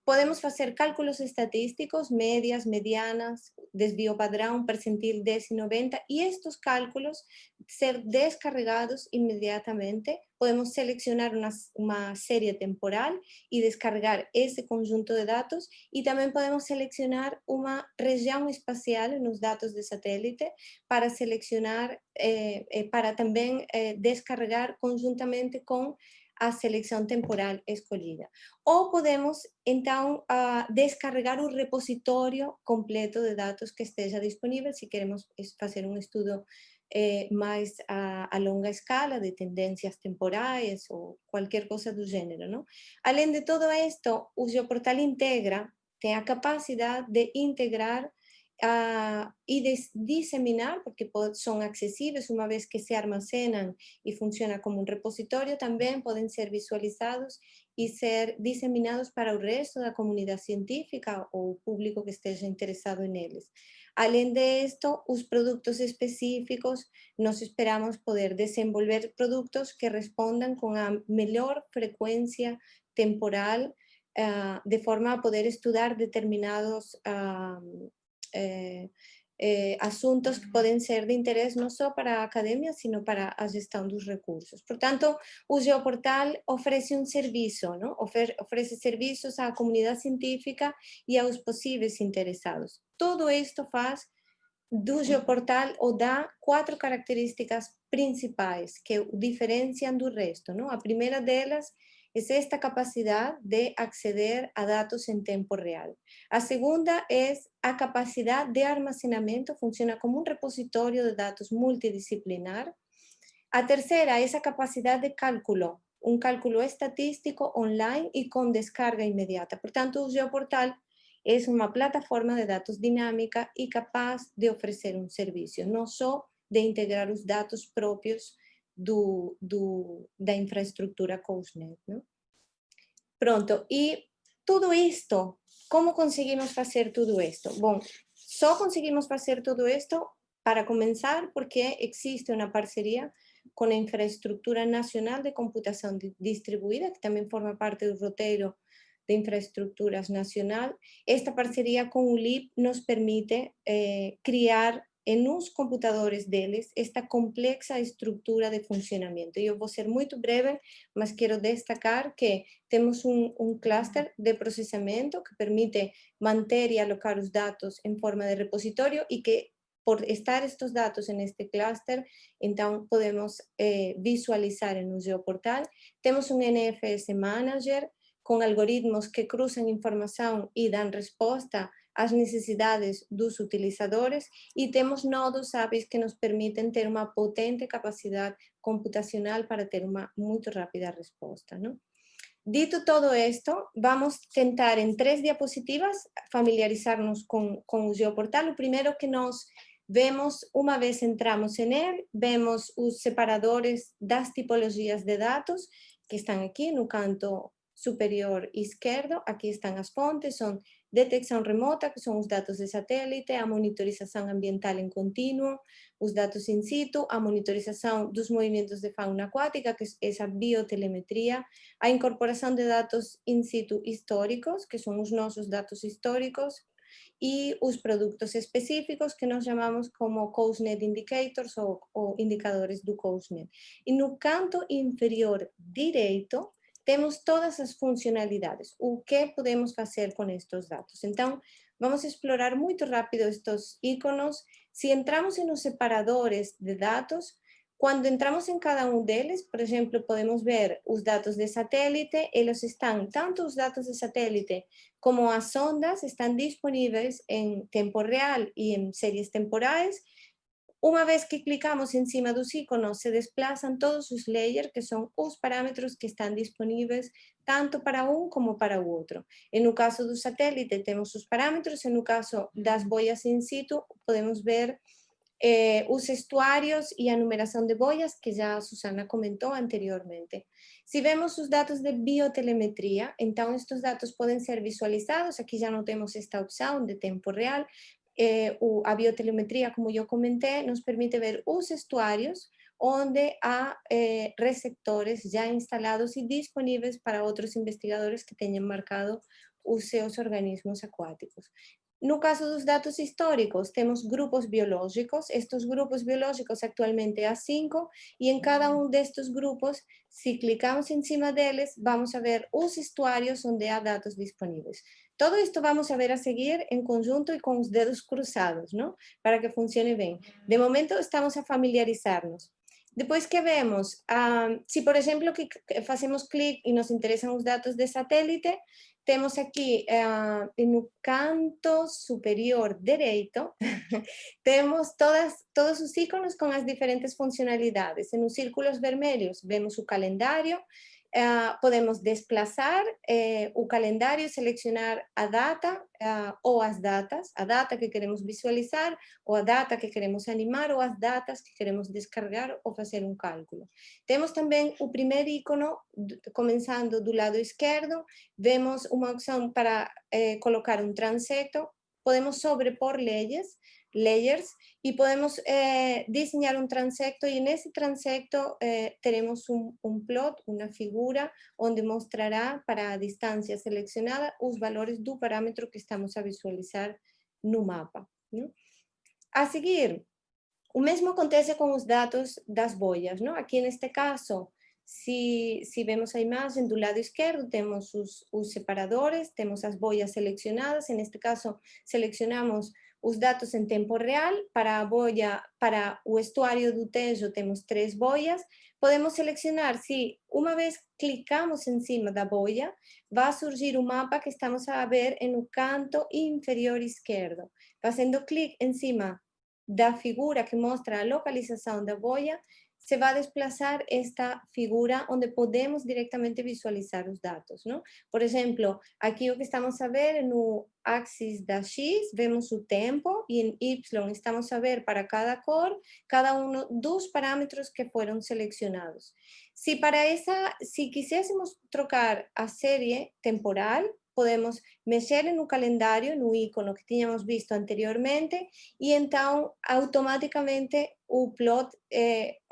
F: podemos fazer cálculos estatísticos, médias, medianas, desvio padrão, percentil 10 e 90, e estes cálculos ser descarregados imediatamente. Podemos seleccionar uma série temporal e descargar esse conjunto de dados, e também podemos selecionar uma região espacial nos dados de satélite para selecionar, para também descarregar conjuntamente com a seleção temporal escolhida. Ou podemos, então, descarregar o repositório completo de dados que esteja disponível, se queremos fazer um estudo mais a longa escala de tendências temporais ou qualquer coisa do gênero, não? Além de todo isto, o geoportal integra, tem a capacidade de integrar e de disseminar, porque são acessíveis uma vez que se armazenam e funciona como um repositório, também podem ser visualizados e ser disseminados para o resto da comunidade científica ou o público que esteja interessado neles. Além disto, os produtos específicos, nós esperamos poder desenvolver produtos que respondam com a melhor frequência temporal, de forma a poder estudar determinados assuntos que podem ser de interesse não só para a academia, sino para a gestão dos recursos. Portanto, o geoportal oferece um serviço, não? Oferece serviços à comunidade científica e aos possíveis interessados. Tudo isto faz do geoportal ou dá 4 características principais que o diferenciam do resto, não? A primeira delas é esta capacidade de acceder a dados em tempo real. A segunda é a capacidade de armazenamento, funciona como um repositório de dados multidisciplinar. A terceira é essa capacidade de cálculo, um cálculo estatístico online e com descarga imediata. Portanto, o geoportal é uma plataforma de dados dinâmica e capaz de oferecer um serviço, não só de integrar os dados próprios da infraestrutura COUSNET, não? Pronto, e tudo isto, como conseguimos fazer tudo isto? Bom, só conseguimos fazer tudo isto, para começar, porque existe uma parceria com a Infraestrutura Nacional de Computação Distribuída, que também forma parte do roteiro de infraestruturas nacional. Esta parceria com o LIP nos permite criar nos computadores deles esta complexa estrutura de funcionamento. Eu vou ser muito breve, mas quero destacar que temos um cluster de processamento que permite manter e alocar os dados em forma de repositório e que, por estar estes dados neste cluster, então podemos visualizar no geoportal. Temos um NFS Manager com algoritmos que cruzam informação e dão resposta às necessidades dos utilizadores, e temos nodos APIs que nos permitem ter uma potente capacidade computacional para ter uma muito rápida resposta, não? Dito todo isto, vamos tentar em 3 diapositivas familiarizar-nos com o geoportal. O primeiro que nós vemos, uma vez entramos nele, vemos os separadores das tipologias de dados que estão aqui no canto superior esquerdo, aqui estão as fontes, são detecção remota, que são os dados de satélite, a monitorização ambiental em contínuo, os dados in situ, a monitorização dos movimentos de fauna aquática, que é essa biotelemetria, a incorporação de dados in situ históricos, que são os nossos dados históricos, e os produtos específicos que nós chamamos como COSNET Indicators ou indicadores do COSNET. E no canto inferior direito, temos todas as funcionalidades, o que podemos fazer com estes dados. Então, vamos explorar muito rápido estes íconos. Se entramos nos separadores de dados, quando entramos em cada um deles, por exemplo, podemos ver os dados de satélite, eles estão, tanto os dados de satélite como as sondas, estão disponíveis em tempo real e em séries temporais. Uma vez que clicamos em cima dos íconos, se desplazam todos os layers, que são os parâmetros que estão disponíveis tanto para um como para o outro. E no caso do satélite, temos os parâmetros, e no caso das boias in situ, podemos ver os estuários e a numeração de boias, que já a Susana comentou anteriormente. Se vemos os dados de biotelemetria, então estes dados podem ser visualizados, aqui já não temos esta opção de tempo real. A biotelemetria, como eu comentei, nos permite ver os estuários onde há receptores já instalados e disponíveis para outros investigadores que tenham marcado os seus organismos aquáticos. No caso dos dados históricos, temos grupos biológicos. Estes grupos biológicos actualmente há 5, e em cada um destes grupos, se clicamos em cima deles, vamos a ver os estuários onde há dados disponíveis. Todo isto vamos a ver a seguir em conjunto e com os dedos cruzados, não? Para que funcione bem. De momento, estamos a familiarizar-nos. Depois que vemos, se por exemplo que fazemos clic e nos interessam os dados de satélite, temos aqui no canto superior direito, temos todos os íconos com as diferentes funcionalidades. Nos círculos vermelhos vemos o calendário, podemos desplazar o calendário, selecionar a data ou as datas, a data que queremos visualizar, ou a data que queremos animar, ou as datas que queremos descargar ou fazer um cálculo. Temos também o primeiro ícono, começando do lado esquerdo, vemos uma opção para colocar um transecto, podemos sobrepor layers, y podemos diseñar un transecto, y en ese transecto tenemos un plot, una figura, donde mostrará para a distancia seleccionada os valores do parámetro que estamos a visualizar no mapa. ¿No? A seguir, o mesmo acontece com os dados das boias. ¿No? Aqui neste caso, se vemos a imagem do lado esquerdo, temos os separadores, temos as boias seleccionadas. Neste caso, seleccionamos os dados em tempo real. Para a boia, para o estuário do Tejo, temos 3 boias. Podemos selecionar, se uma vez clicamos em cima da boia, vai surgir o mapa que estamos a ver no canto inferior esquerdo. Fazendo clic em cima da figura que mostra a localização da boia, se vai desplazar esta figura onde podemos diretamente visualizar os dados. ¿No? Por exemplo, aqui o que estamos a ver no axis da X, vemos o tempo, e em Y estamos a ver para cada cor, cada um dos parâmetros que foram selecionados. Se quiséssemos trocar a série temporal, podemos mexer no calendário, no ícono que tínhamos visto anteriormente, e então automaticamente o plot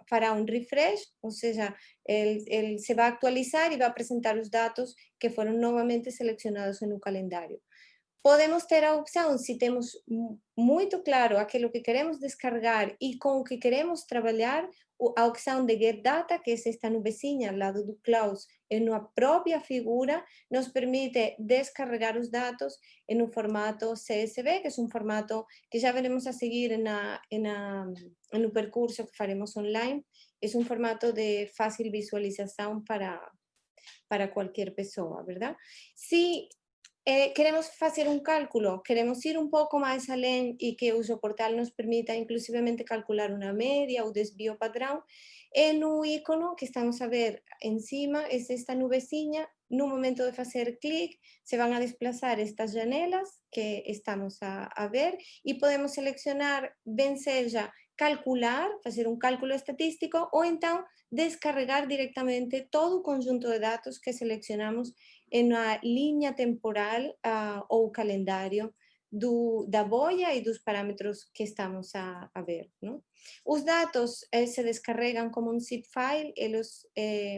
F: fará um refresh, ou seja, ele se vai atualizar e vai apresentar os dados que foram novamente selecionados no calendário. Podemos ter a opção, se temos muito claro aquilo que queremos descargar e com o que queremos trabalhar, a opção de Get Data, que é esta nubezinha ao lado do Clouds, na própria figura, nos permite descarregar os dados em um formato CSV, que é um formato que já veremos a seguir no percurso que faremos online. É um formato de fácil visualização para qualquer pessoa, verdade? Se queremos fazer um cálculo, queremos ir um pouco mais além e que o Geoportal nos permita inclusivamente calcular uma média ou desvio padrão, no ícono que estamos a ver em cima, é esta nubezinha. No momento de fazer clic, se vão a desplazar estas janelas que estamos a ver, e podemos selecionar, bem seja calcular, fazer um cálculo estatístico, ou então descarregar diretamente todo o conjunto de dados que selecionamos em uma linha temporal ou calendário da boia e dos parâmetros que estamos a ver, não? Os dados se descarregam como um zip file,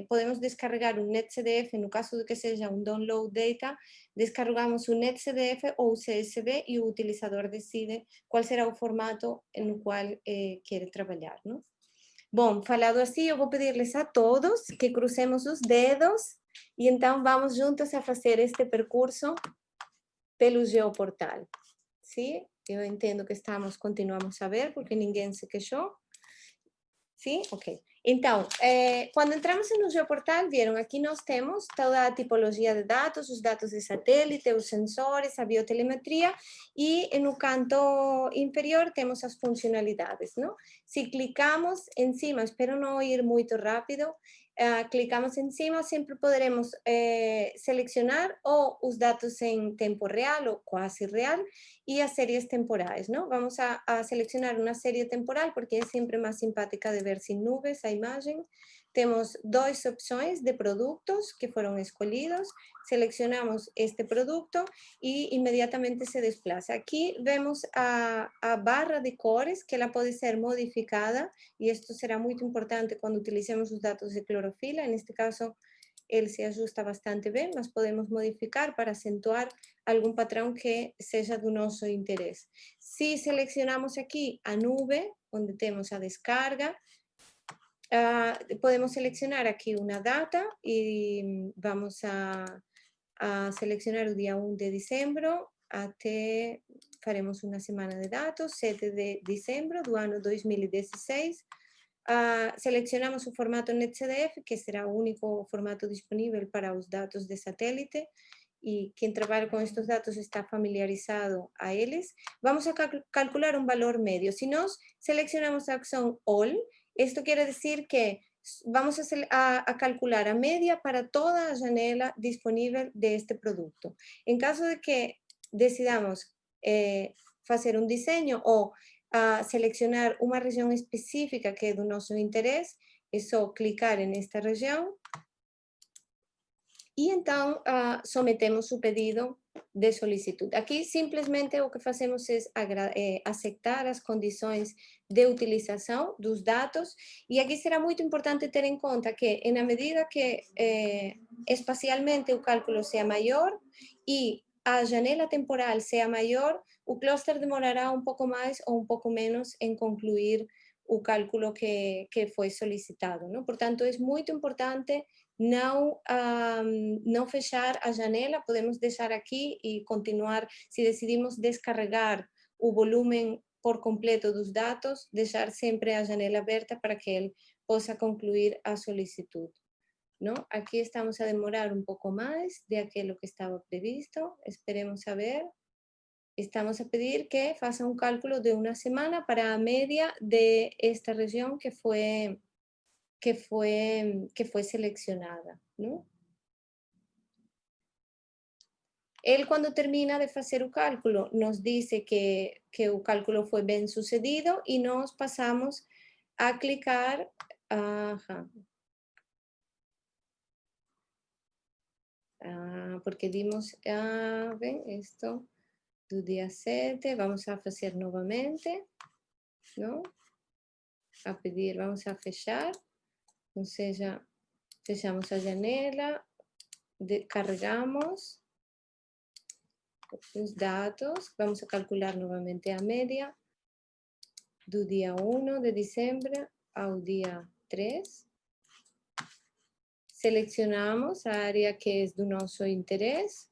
F: podemos descarregar um netcdf, no caso de que seja um download data, descarregamos um netcdf ou CSV e o utilizador decide qual será o formato no qual quer trabalhar, não? Bom, falado assim, eu vou pedir-lhes a todos que crucemos os dedos e então vamos juntos a fazer este percurso pelo Geoportal. Sim? Eu entendo que continuamos a ver, porque ninguém se queixou. Sim? Ok. Então, quando entramos no Geoportal, viram, aqui nós temos toda a tipologia de dados, os dados de satélite, os sensores, a biotelemetria, e no canto inferior temos as funcionalidades, não? Se clicamos em cima, espero não ir muito rápido, clicamos em cima, sempre poderemos selecionar ou os dados em tempo real ou quase real e as séries temporais, ¿no? Vamos a seleccionar una serie temporal porque es siempre más simpática de ver sin nubes a imagen. Tenemos dos opciones de productos que fueron escogidos. Seleccionamos este producto y inmediatamente se desplaza. Aquí vemos a barra de cores que la puede ser modificada y esto será muy importante cuando utilicemos los datos de clorofila. En este caso, él se ajusta bastante bien, mas podemos modificar para acentuar algún patrón que sea de nuestro interés. Si seleccionamos aquí a nube, donde tenemos a descarga, podemos seleccionar aquí una data y vamos a seleccionar el día 1 de diciembre, faremos una semana de datos, 7 de diciembre do ano 2016. Seleccionamos o formato netcdf, que será o único formato disponível para os dados de satélite, e quem trabalha com estes dados está familiarizado a eles. Vamos a calcular um valor médio. Se nós seleccionamos a opção All, isto quer dizer que vamos a calcular a média para toda a janela disponível deste produto. Em caso de que decidamos fazer um desenho ou seleccionar uma região específica que é do nosso interesse, é só clicar nesta região e então sometemos o pedido de solicitud. Aqui simplesmente o que fazemos é aceitar as condições de utilização dos dados e aqui será muito importante ter em conta que na medida que espacialmente o cálculo seja maior e a janela temporal seja maior, o cluster demorará um pouco mais ou um pouco menos em concluir o cálculo que foi solicitado, não? Portanto, é muito importante não fechar a janela, podemos deixar aqui e continuar, se decidimos descarregar o volume por completo dos dados, deixar sempre a janela aberta para que ele possa concluir a solicitud, ¿no? Aquí estamos a demorar un poco más de aquello que estaba previsto, esperemos a ver. Estamos a pedir que faça un cálculo de una semana para a media de esta región que fue seleccionada, ¿no? Él cuando termina de hacer el cálculo nos dice que el cálculo fue bien sucedido y nos pasamos a clicar, porque dimos, ven, esto do día 7, vamos a hacer nuevamente, ¿no? A pedir, vamos a fechar, ou seja, fechamos a janela, carregamos os dados, vamos a calcular novamente a média do dia 1 de diciembre ao dia 3. Seleccionamos a área que é do nosso interesse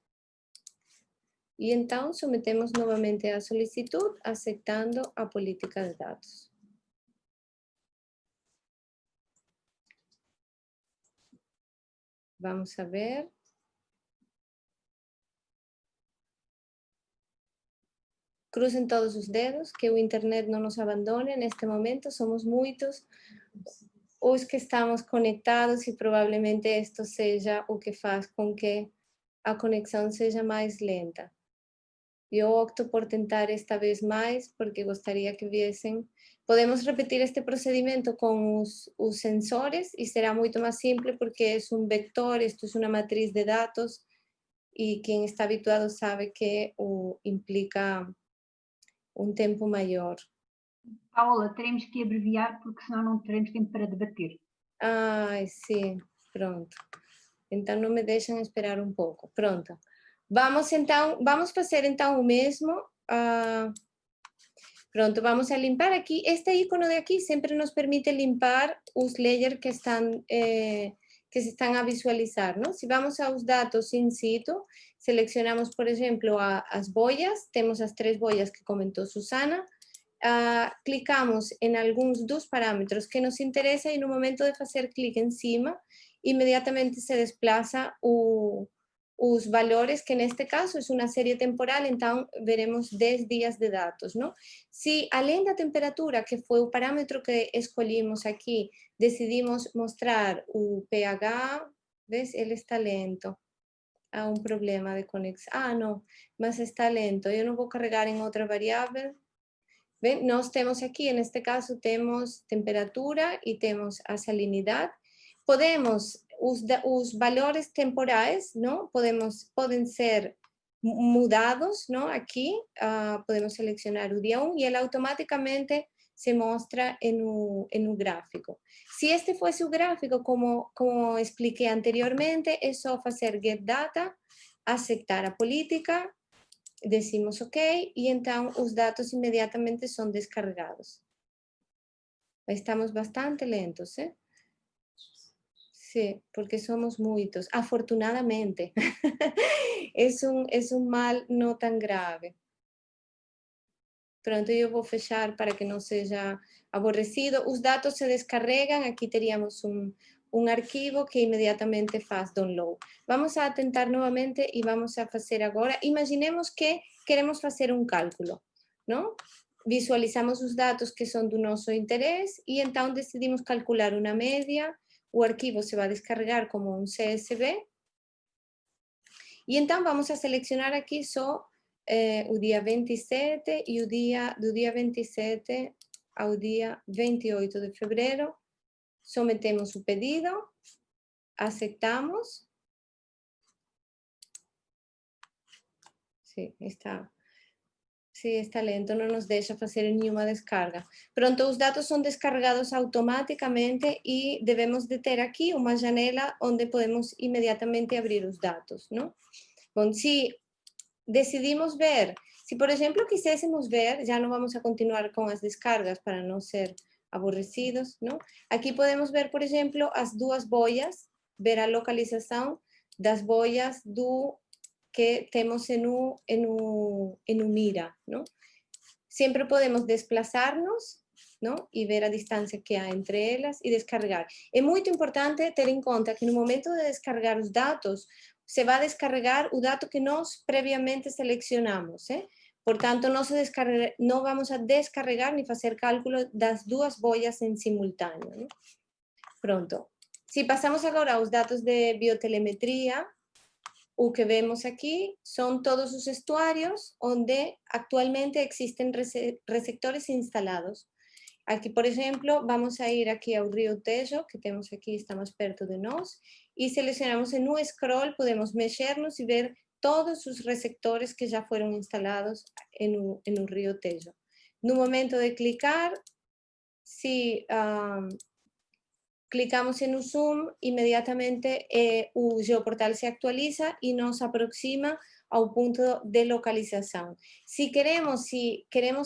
F: e então submetemos novamente a solicitud aceitando a política de dados. Vamos a ver. Crucem todos os dedos, que o internet não nos abandone neste momento, somos muitos os que estamos conectados e provavelmente isto seja o que faz com que a conexão seja mais lenta. Eu opto por tentar esta vez mais, porque gostaria que viessem. Podemos repetir este procedimento com os sensores e será muito mais simples porque é um vector, isto é uma matriz de dados e quem está habituado sabe que implica um tempo maior.
C: Paola, teremos que abreviar porque senão não teremos tempo para debater.
F: Ai, sim, pronto. Então não me deixam esperar um pouco. Pronto. Vamos fazer então o mesmo. Pronto, vamos a limpar aquí. Este icono de aquí siempre nos permite limpar los layers que se están a visualizar, ¿no? Si vamos a los datos in situ, seleccionamos, por ejemplo, las boyas, tenemos las 3 boyas que comentó Susana, clicamos en algunos dos parámetros que nos interesa y en un momento de hacer clic encima, inmediatamente se desplaza os valores, que neste caso é uma série temporal, então veremos 10 dias de dados, não? Se além da temperatura, que foi o parâmetro que escolhimos aqui, decidimos mostrar o pH, ¿ves? Ele está lento. Há um problema de conexão. Ah, não, mas está lento. Eu não vou carregar em outra variável. ¿Ven? Nós temos aqui, neste caso, temos temperatura e temos a salinidade. Podemos, os valores temporais, ¿no? Pueden ser mudados, ¿no? Aquí podemos seleccionar o día 1 y él automáticamente se muestra en un gráfico. Si este fuese un gráfico, como expliqué anteriormente, es solo hacer get data, aceptar a política, decimos OK y entonces los datos inmediatamente son descargados. Estamos bastante lentos, ¿eh? Sí, porque somos muitos, afortunadamente. es un mal no tan grave. Pronto, eu vou fechar para que não seja aborrecido. Os datos se descarregam, aqui teríamos um arquivo que imediatamente faz download. Vamos a tentar novamente e vamos a fazer agora. Imaginemos que queremos fazer um cálculo, não? Visualizamos os dados que são do nosso interesse e então decidimos calcular uma média. O arquivo se vai descarregar como um CSV. E então vamos a selecionar aqui só o dia 27 e do dia 27 ao dia 28 de fevereiro. Sometemos o pedido, aceitamos. Sim, está lento, não nos deixa fazer nenhuma descarga. Pronto, os dados são descarregados automaticamente e devemos de ter aqui uma janela onde podemos imediatamente abrir os dados, não? Bom, se decidimos ver, se por exemplo quiséssemos ver, já não vamos a continuar com as descargas para não ser aborrecidos, não? Aqui podemos ver, por exemplo, as 2 boias, ver a localização das boias que temos en un mira, ¿no? Siempre podemos desplazarnos, ¿no? Y ver a distancia que hay entre ellas y descargar. Es muy importante tener en cuenta que en el momento de descargar los datos, se va a descargar el dato que nos previamente seleccionamos, ¿eh? Por tanto, no vamos a descargar ni hacer cálculo das 2 boias en simultáneo, ¿no? Pronto. Si pasamos ahora a los datos de biotelemetría, o que vemos aquí son todos los estuarios donde actualmente existen receptores instalados. Aquí, por ejemplo, vamos a ir aquí al río Tejo, que tenemos aquí, está más perto de nos, y seleccionamos en un scroll, podemos mexernos y ver todos sus receptores que ya fueron instalados en un río Tejo. En un momento de clicar, si clicamos en un zoom, inmediatamente el geoportal se actualiza y nos aproxima a un punto de localización. Si queremos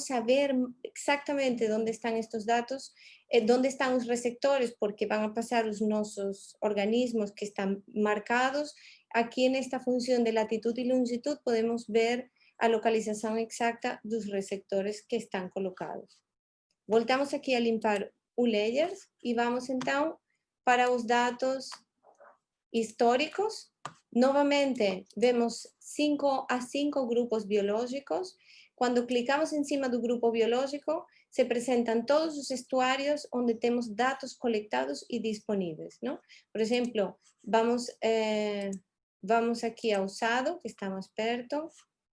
F: saber exactamente dónde están estos datos, dónde están los receptores, porque van a pasar los nuestros organismos que están marcados, aquí en esta función de latitud y longitud podemos ver a localización exacta de los receptores que están colocados. Voltamos aquí a limpar o layers y vamos entonces para los datos históricos. Nuevamente vemos 5 grupos biológicos. Cuando clicamos encima del grupo biológico se presentan todos los estuarios donde tenemos datos colectados y disponibles, ¿no? Por ejemplo, vamos aquí a usado, que está más perto,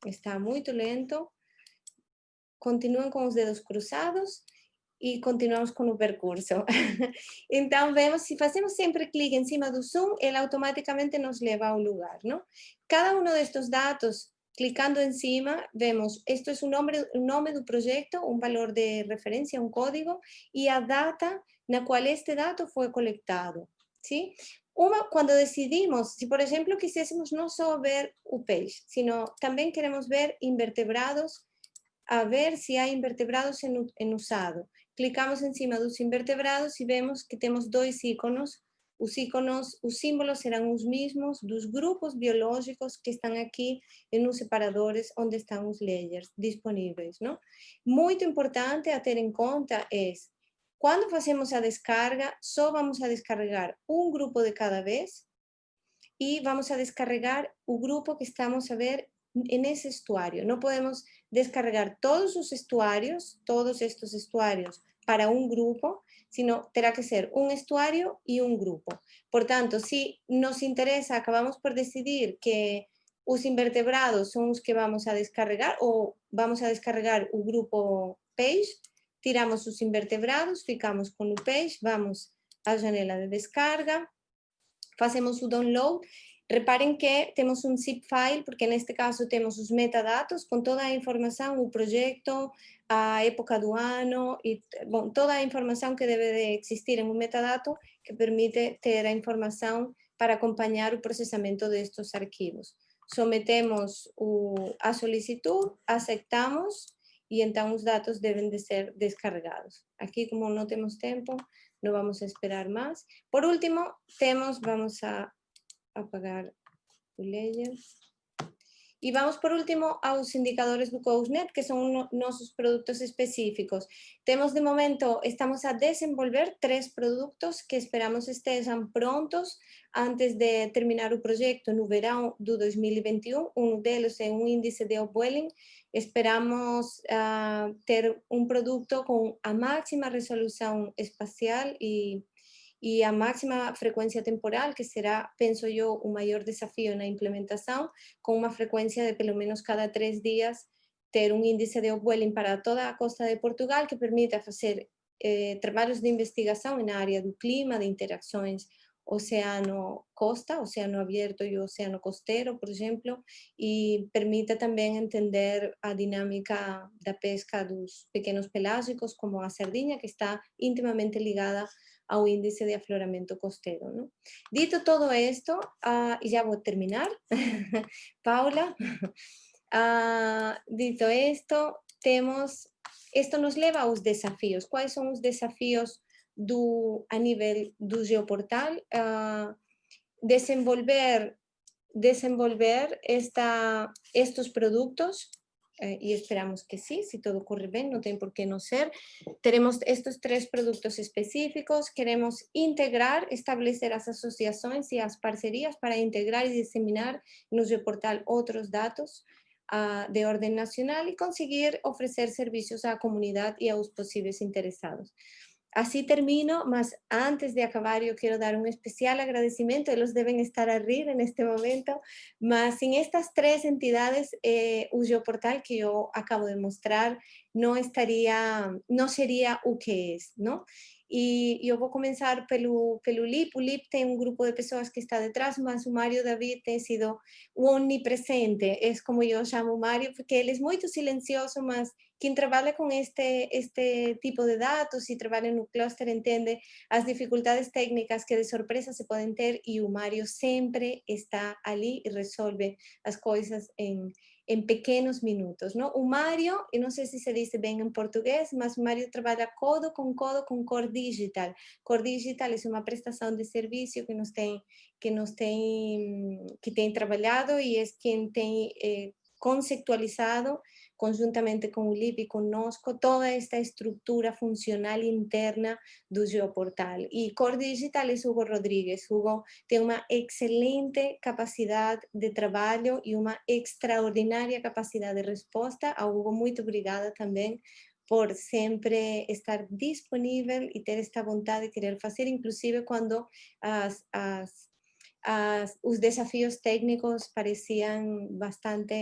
F: está muy lento. Continúen con los dedos cruzados. e continuamos com o percurso. Então, vemos, se fazemos sempre clique em cima do zoom, ele automaticamente nos leva ao lugar, não? Cada um destes dados, clicando em cima, vemos, isto é o nome do projeto, um valor de referência, um código, e a data na qual este dado foi coletado, sim? Quando decidimos, se por exemplo quiséssemos não só ver o peixe, sino também queremos ver invertebrados, a ver se há invertebrados usado. Clicamos em cima dos invertebrados e vemos que temos dois íconos. Os símbolos serão os mesmos dos grupos biológicos que estão aqui nos separadores onde estão os layers disponíveis, não? Muito importante a ter em conta é, quando fazemos a descarga, só vamos a descarregar um grupo de cada vez e vamos a descarregar o grupo que estamos a ver nesse estuário. Não podemos descarregar todos os estuários, todos estes estuários para um grupo, sino terá que ser um estuário e um grupo. Portanto, se nos interessa, acabamos por decidir que os invertebrados são os que vamos a descarregar ou vamos a descarregar o grupo peixe, tiramos os invertebrados, ficamos com o peixe, vamos à janela de descarga, fazemos o download. Reparem que temos um zip file, porque neste caso temos os metadados com toda a informação, o projeto, a época do ano, e bom, toda a informação que deve de existir em um metadado que permite ter a informação para acompanhar o processamento destes arquivos. Sometemos a solicitud, aceitamos e então os dados devem de ser descarregados. Aqui, como não temos tempo, não vamos a esperar mais. Por último, vamos a apagar o layer. E vamos, por último, aos indicadores do COUSNET, que são nossos produtos específicos. Temos, de momento, estamos a desenvolver 3 produtos que esperamos estejam prontos antes de terminar o projeto no verão do 2021. Um deles é um índice de upwelling. Esperamos ter um produto com a máxima resolução espacial e a máxima frequência temporal, que será, penso eu, o maior desafio na implementação, com uma frequência de pelo menos cada 3 dias, ter um índice de upwelling para toda a costa de Portugal que permita fazer trabalhos de investigação na área do clima, de interações oceano-costa, oceano aberto e oceano costeiro, por exemplo, e permita também entender a dinâmica da pesca dos pequenos pelágicos, como a sardinha, que está intimamente ligada ao índice de afloramento costeiro, ¿no? Dito todo esto, y ya voy a terminar, Paula, dito esto, esto nos leva aos desafios. Quais são os desafios a nível do geoportal? Desenvolver estos produtos, y esperamos que sí, si todo ocurre bien, no tiene por qué no ser. Tenemos estos 3 productos específicos, queremos integrar, establecer las asociaciones y las parcerías para integrar y diseminar en nuestro portal otros datos de orden nacional y conseguir ofrecer servicios a la comunidad y a los posibles interesados. Así termino, mas antes de acabar yo quiero dar un especial agradecimiento, ellos deben estar arriba en este momento, mas sin estas 3 entidades, o geoportal que yo acabo de mostrar no sería o que es, ¿no? E eu vou começar pelo LIP. O LIP tem um grupo de pessoas que está detrás, mas o Mário David tem sido onipresente, é como eu chamo o Mário, porque ele é muito silencioso, mas quem trabalha com este tipo de dados e trabalha no cluster entende as dificuldades técnicas que de surpresa se podem ter, e o Mário sempre está ali e resolve as coisas em pequenos minutos, ¿no? O Mário, eu não sei se se diz bem em português, mas o Mário trabalha codo com Core Digital. Core Digital é uma prestação de serviço que tem trabalhado e é quem tem conceptualizado conjuntamente com o LIP e conosco toda esta estrutura funcional interna do geoportal. E Core Digital é Hugo Rodrigues. Hugo tem uma excelente capacidade de trabalho e uma extraordinária capacidade de resposta. A Hugo, muito obrigada também por sempre estar disponível e ter esta vontade de querer fazer, inclusive quando os desafios técnicos pareciam bastante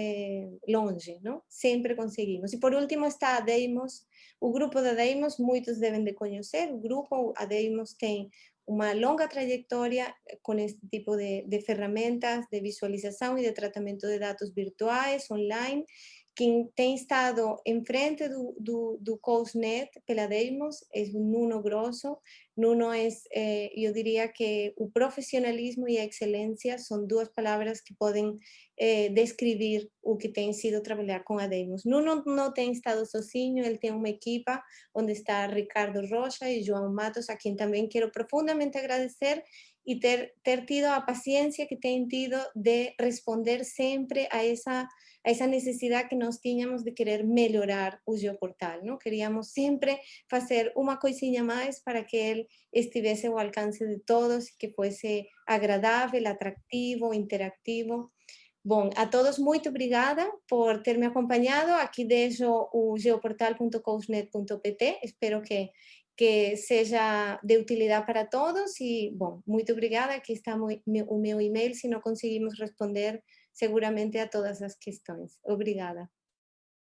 F: longe, não? Sempre conseguimos. E por último está a Deimos, o grupo da Deimos, muitos devem de conhecer, o grupo, a Deimos tem uma longa trajetória com este tipo de ferramentas de visualização e de tratamento de dados virtuais, online. Quem tem estado em frente do COUSNET pela Deimos é o Nuno Grosso. Nuno é, eu diria que o profissionalismo e a excelência são duas palavras que podem descrever o que tem sido trabalhar com a Deimos. Nuno não tem estado sozinho, ele tem uma equipa onde está Ricardo Rocha e João Matos, a quem também quero profundamente agradecer e ter tido a paciência que tem tido de responder sempre a essa necessidade que nós tínhamos de querer melhorar o Geoportal, não? Queríamos sempre fazer uma coisinha mais para que ele estivesse ao alcance de todos, que fosse agradável, atrativo, interativo. Bom, a todos muito obrigada por ter me acompanhado. Aqui deixo o geoportal.cousnet.pt. Espero que seja de utilidade para todos e, bom, muito obrigada. Aqui está o meu e-mail, se não conseguimos responder seguramente a todas as questões. Obrigada.